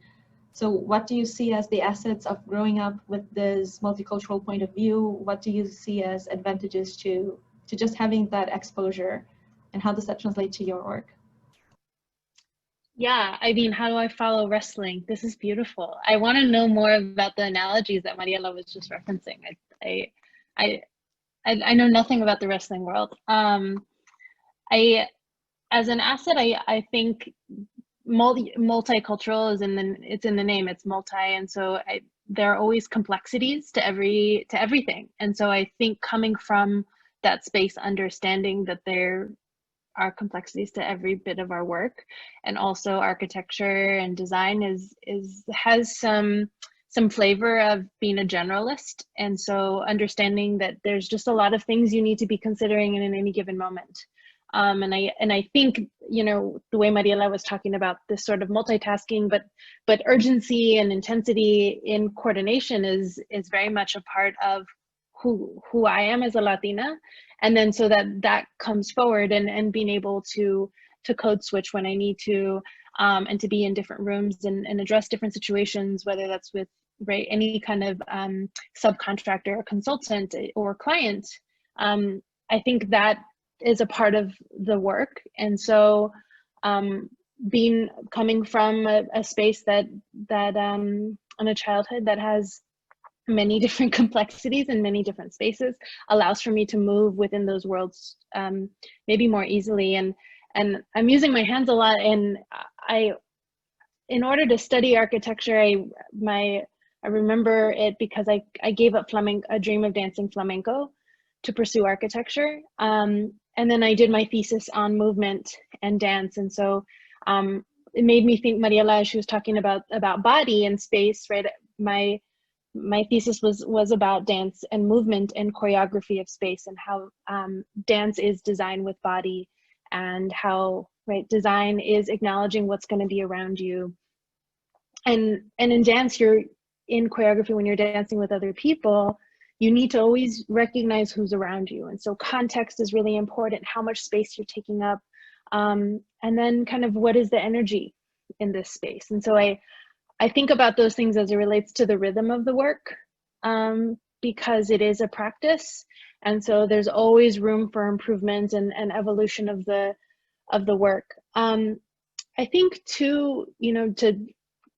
So what do you see as the assets of growing up with this multicultural point of view? What do you see as advantages to to just having that exposure, and how does that translate to your work? Yeah, I mean, how do I follow wrestling? This is beautiful. I want to know more about the analogies that Mariela was just referencing. I know nothing about the wrestling world. I, as an asset, I think multicultural is it's in the name. It's multi, and so there are always complexities to everything. And so I think coming from that space, understanding that there are complexities to every bit of our work, and also architecture and design has some flavor of being a generalist. And so understanding that there's just a lot of things you need to be considering in any given moment. And I think, you know, the way Mariela was talking about this sort of multitasking, but urgency and intensity in coordination is very much a part of who I am as a Latina. And then so that comes forward, and being able to code switch when I need to, and to be in different rooms and address different situations, whether that's with any kind of subcontractor or consultant or client. I think that is a part of the work. And so coming from a space that in a childhood that has many different complexities and many different spaces, allows for me to move within those worlds maybe more easily. And I'm using my hands a lot, and in order to study architecture, I remember it because I gave up a dream of dancing flamenco to pursue architecture. And then I did my thesis on movement and dance. And so it made me think, Mariela, she was talking about body and space, right? My thesis was about dance and movement and choreography of space, and how dance is design with body, and how design is acknowledging what's going to be around you. And in dance, you're in choreography, when you're dancing with other people, you need to always recognize who's around you. And so context is really important, how much space you're taking up, and then kind of what is the energy in this space. And so I think about those things as it relates to the rhythm of the work, because it is a practice. And so there's always room for improvement and evolution of the work. I think too, you know,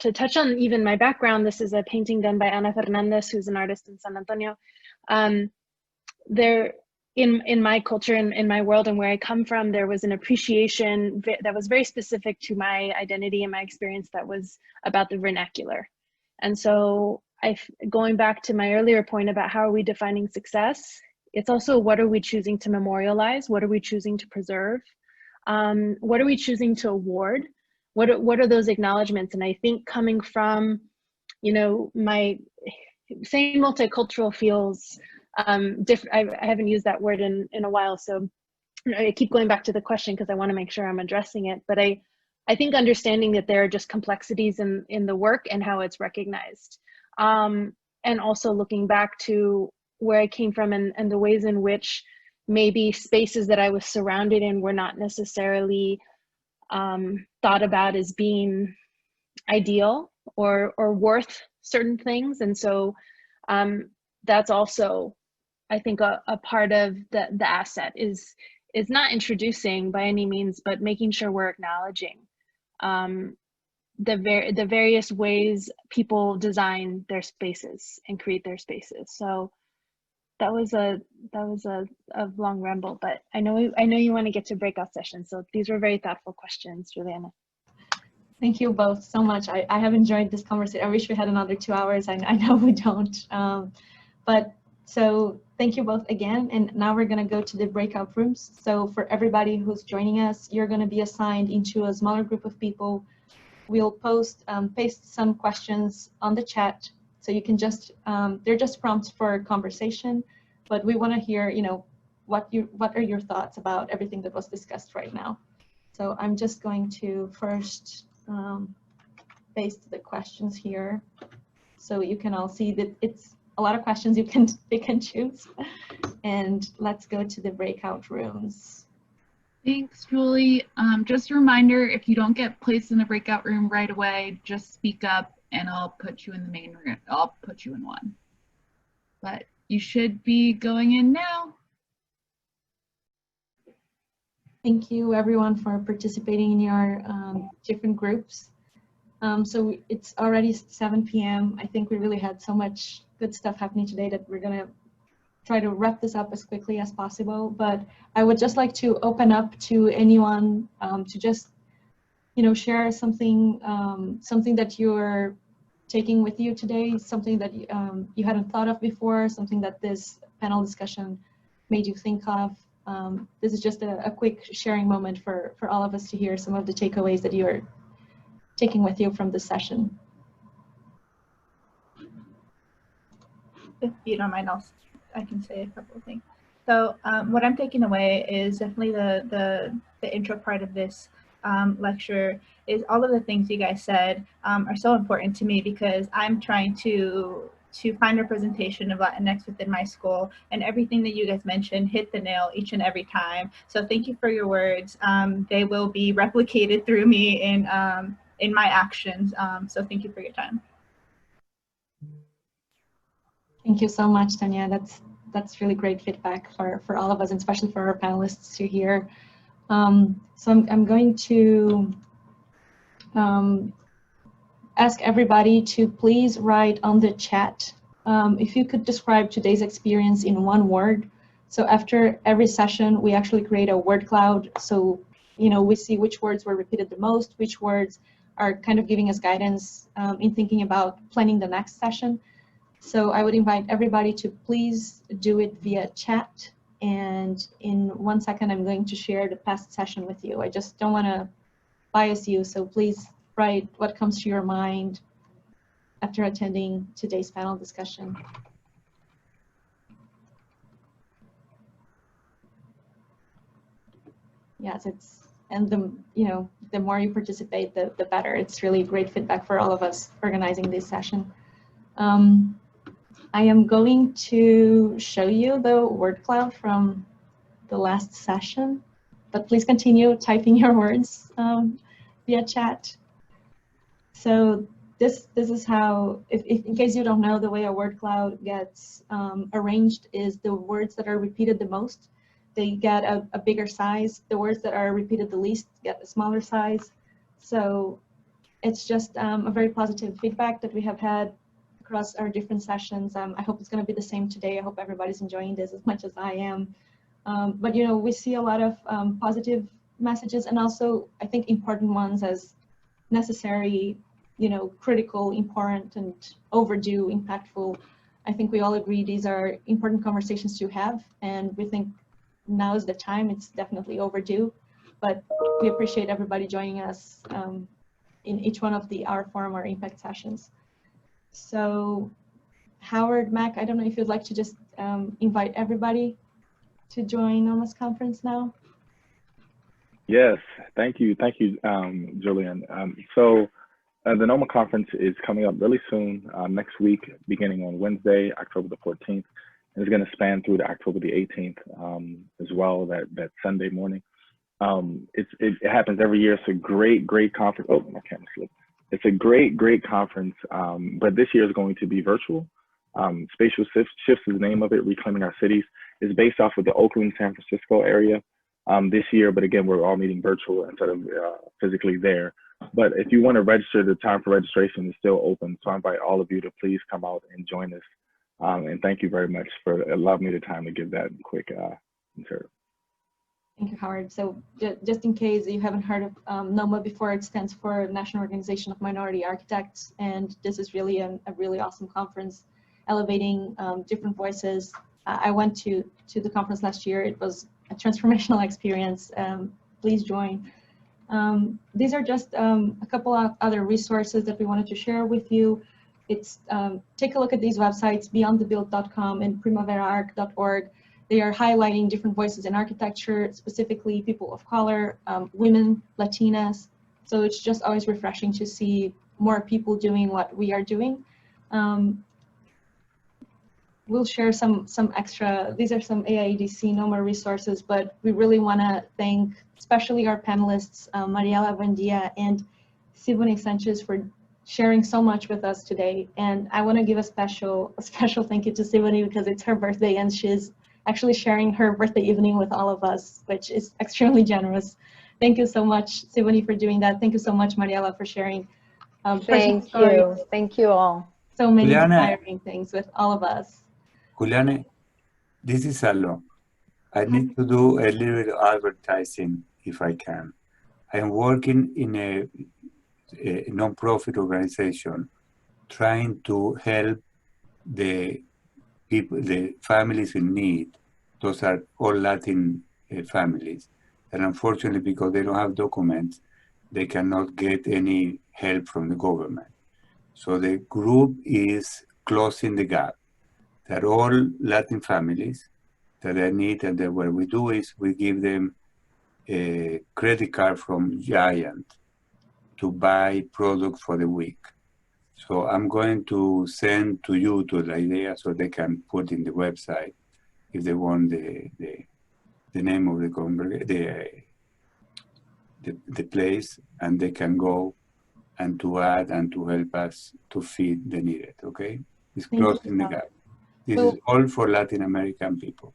to touch on even my background, this is a painting done by Ana Fernandez, who's an artist in San Antonio. There, in my culture and in my world and where I come from, there was an appreciation that was very specific to my identity and my experience, that was about the vernacular. And so going back to my earlier point about how are we defining success, it's also what are we choosing to memorialize? What are we choosing to preserve? What are we choosing to award? What are those acknowledgements? And I think coming from, you know, my saying multicultural feels different. I haven't used that word in a while, so I keep going back to the question because I want to make sure I'm addressing it. But I think understanding that there are just complexities in the work and how it's recognized, and also looking back to where I came from and the ways in which maybe spaces that I was surrounded in were not necessarily thought about as being ideal or worth certain things. And so that's also, I think, a part of the asset is not introducing by any means, but making sure we're acknowledging the various ways people design their spaces and create their spaces. So that was a long ramble, but I know you want to get to breakout sessions. So these were very thoughtful questions, Juliana. Thank you both so much. I have enjoyed this conversation. I wish we had another 2 hours. I know we don't. But so thank you both again. And now we're going to go to the breakout rooms. So for everybody who's joining us, you're going to be assigned into a smaller group of people. We'll paste some questions on the chat. So you can just, they're just prompts for conversation, but we want to hear, you know, what are your thoughts about everything that was discussed right now. So I'm just going to first paste the questions here, so you can all see that it's a lot of questions you can pick and choose. And let's go to the breakout rooms. Thanks, Julie. Just a reminder, if you don't get placed in the breakout room right away, just speak up and I'll put you in the main room. I'll put you in one. But you should be going in now. Thank you everyone for participating in your different groups. So it's already 7 p.m. I think we really had so much good stuff happening today that we're gonna try to wrap this up as quickly as possible. But I would just like to open up to anyone to just, share something, something that you're taking with you today, something that you hadn't thought of before, something that this panel discussion made you think of. This is just a quick sharing moment for all of us to hear some of the takeaways that you're taking with you from this session. If you don't mind, I can say a couple of things. So what I'm taking away is definitely the intro part of this lecture is all of the things you guys said are so important to me, because I'm trying to find representation of Latinx within my school, and everything that you guys mentioned hit the nail each and every time. So thank you for your words. They will be replicated through me in my actions. So thank you for your time. Thank you so much, Tanya. That's really great feedback for all of us, and especially for our panelists to hear. So I'm going to ask everybody to please write on the chat if you could describe today's experience in one word. So after every session, we actually create a word cloud. So, we see which words were repeated the most, which words are kind of giving us guidance in thinking about planning the next session. So I would invite everybody to please do it via chat. And in 1 second, I'm going to share the past session with you. I just don't want to bias you, so please write what comes to your mind after attending today's panel discussion. Yes, and the more you participate, the better. It's really great feedback for all of us organizing this session. I am going to show you the word cloud from the last session, but please continue typing your words via chat. So this is how, if in case you don't know, the way a word cloud gets arranged is the words that are repeated the most, they get a bigger size. The words that are repeated the least get a smaller size. So it's just a very positive feedback that we have had across our different sessions. I hope it's going to be the same today. I hope everybody's enjoying this as much as I am. But we see a lot of positive messages, and also I think important ones as necessary, critical, important, and overdue, impactful. I think we all agree these are important conversations to have, and we think now is the time. It's definitely overdue, but we appreciate everybody joining us in each one of the Our Forum, Our Impact sessions. So Howard, Mac, I don't know if you'd like to just invite everybody to join on this conference now. Yes, thank you, Julian. So the NOMA conference is coming up really soon, next week, beginning on Wednesday, October the 14th, and it's going to span through to October the 18th as well, that Sunday morning. It happens every year. It's a great conference. Oh, my camera slipped. It's a great conference, but this year is going to be virtual. Spatial Shifts is the name of it, Reclaiming Our Cities. It's based off of the Oakland, San Francisco area this year, but again, we're all meeting virtual instead of physically there. But if you want to register, the time for registration is still open. So I invite all of you to please come out and join us. And thank you very much for allowing me the time to give that quick intro. Thank you, Howard. So just in case you haven't heard of NOMA before, it stands for National Organization of Minority Architects. And this is really a really awesome conference, elevating different voices. I went to the conference last year. It was a transformational experience. Please join. These are just a couple of other resources that we wanted to share with you. It's take a look at these websites, beyondthebuild.com and primaveraarc.org. They are highlighting different voices in architecture, specifically people of color, women, Latinas. So it's just always refreshing to see more people doing what we are doing. We'll share some extra, these are some AIEDC NOMA resources, but we really want to thank especially our panelists, Mariela Buendia and Siboney Sanchez, for sharing so much with us today. And I want to give a special thank you to Siboney because it's her birthday and she's actually sharing her birthday evening with all of us, which is extremely generous. Thank you so much, Sivani, for doing that. Thank you so much, Mariela, for sharing personal Thank stories. you. Thank you all. So many Juliana, inspiring things with all of us. Juliana, this is Alo. I need to do a little bit of advertising if I can. I'm working in a non-profit organization trying to help the people, the families in need. Those are all Latin families. And unfortunately, because they don't have documents, they cannot get any help from the government. So the group is closing the gap. They're all Latin families that they need, and then what we do is we give them a credit card from Giant to buy products for the week. So I'm going to send to you to the idea so they can put in the website if they want the name of the place, and they can go and to add and to help us to feed the needed. Okay, it's closing the gap. This is all for Latin American people.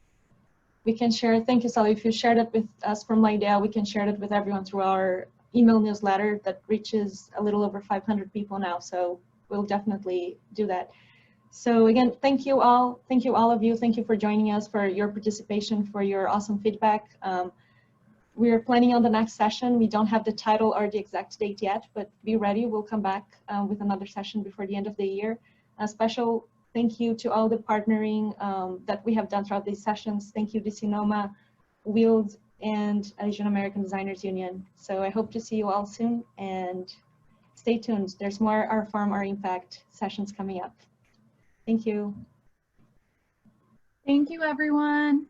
We can share, thank you, Sally. If you shared it with us from Lydale, we can share it with everyone through our email newsletter that reaches a little over 500 people now. So we'll definitely do that. So again, thank you all. Thank you all of you. Thank you for joining us, for your participation, for your awesome feedback. We are planning on the next session. We don't have the title or the exact date yet, but be ready. We'll come back with another session before the end of the year. A special thank you to all the partnering that we have done throughout these sessions. Thank you to Sinoma, Wield, and Asian American Designers Union. So I hope to see you all soon, and stay tuned. There's more Our Farm, Our Impact sessions coming up. Thank you. Thank you, everyone.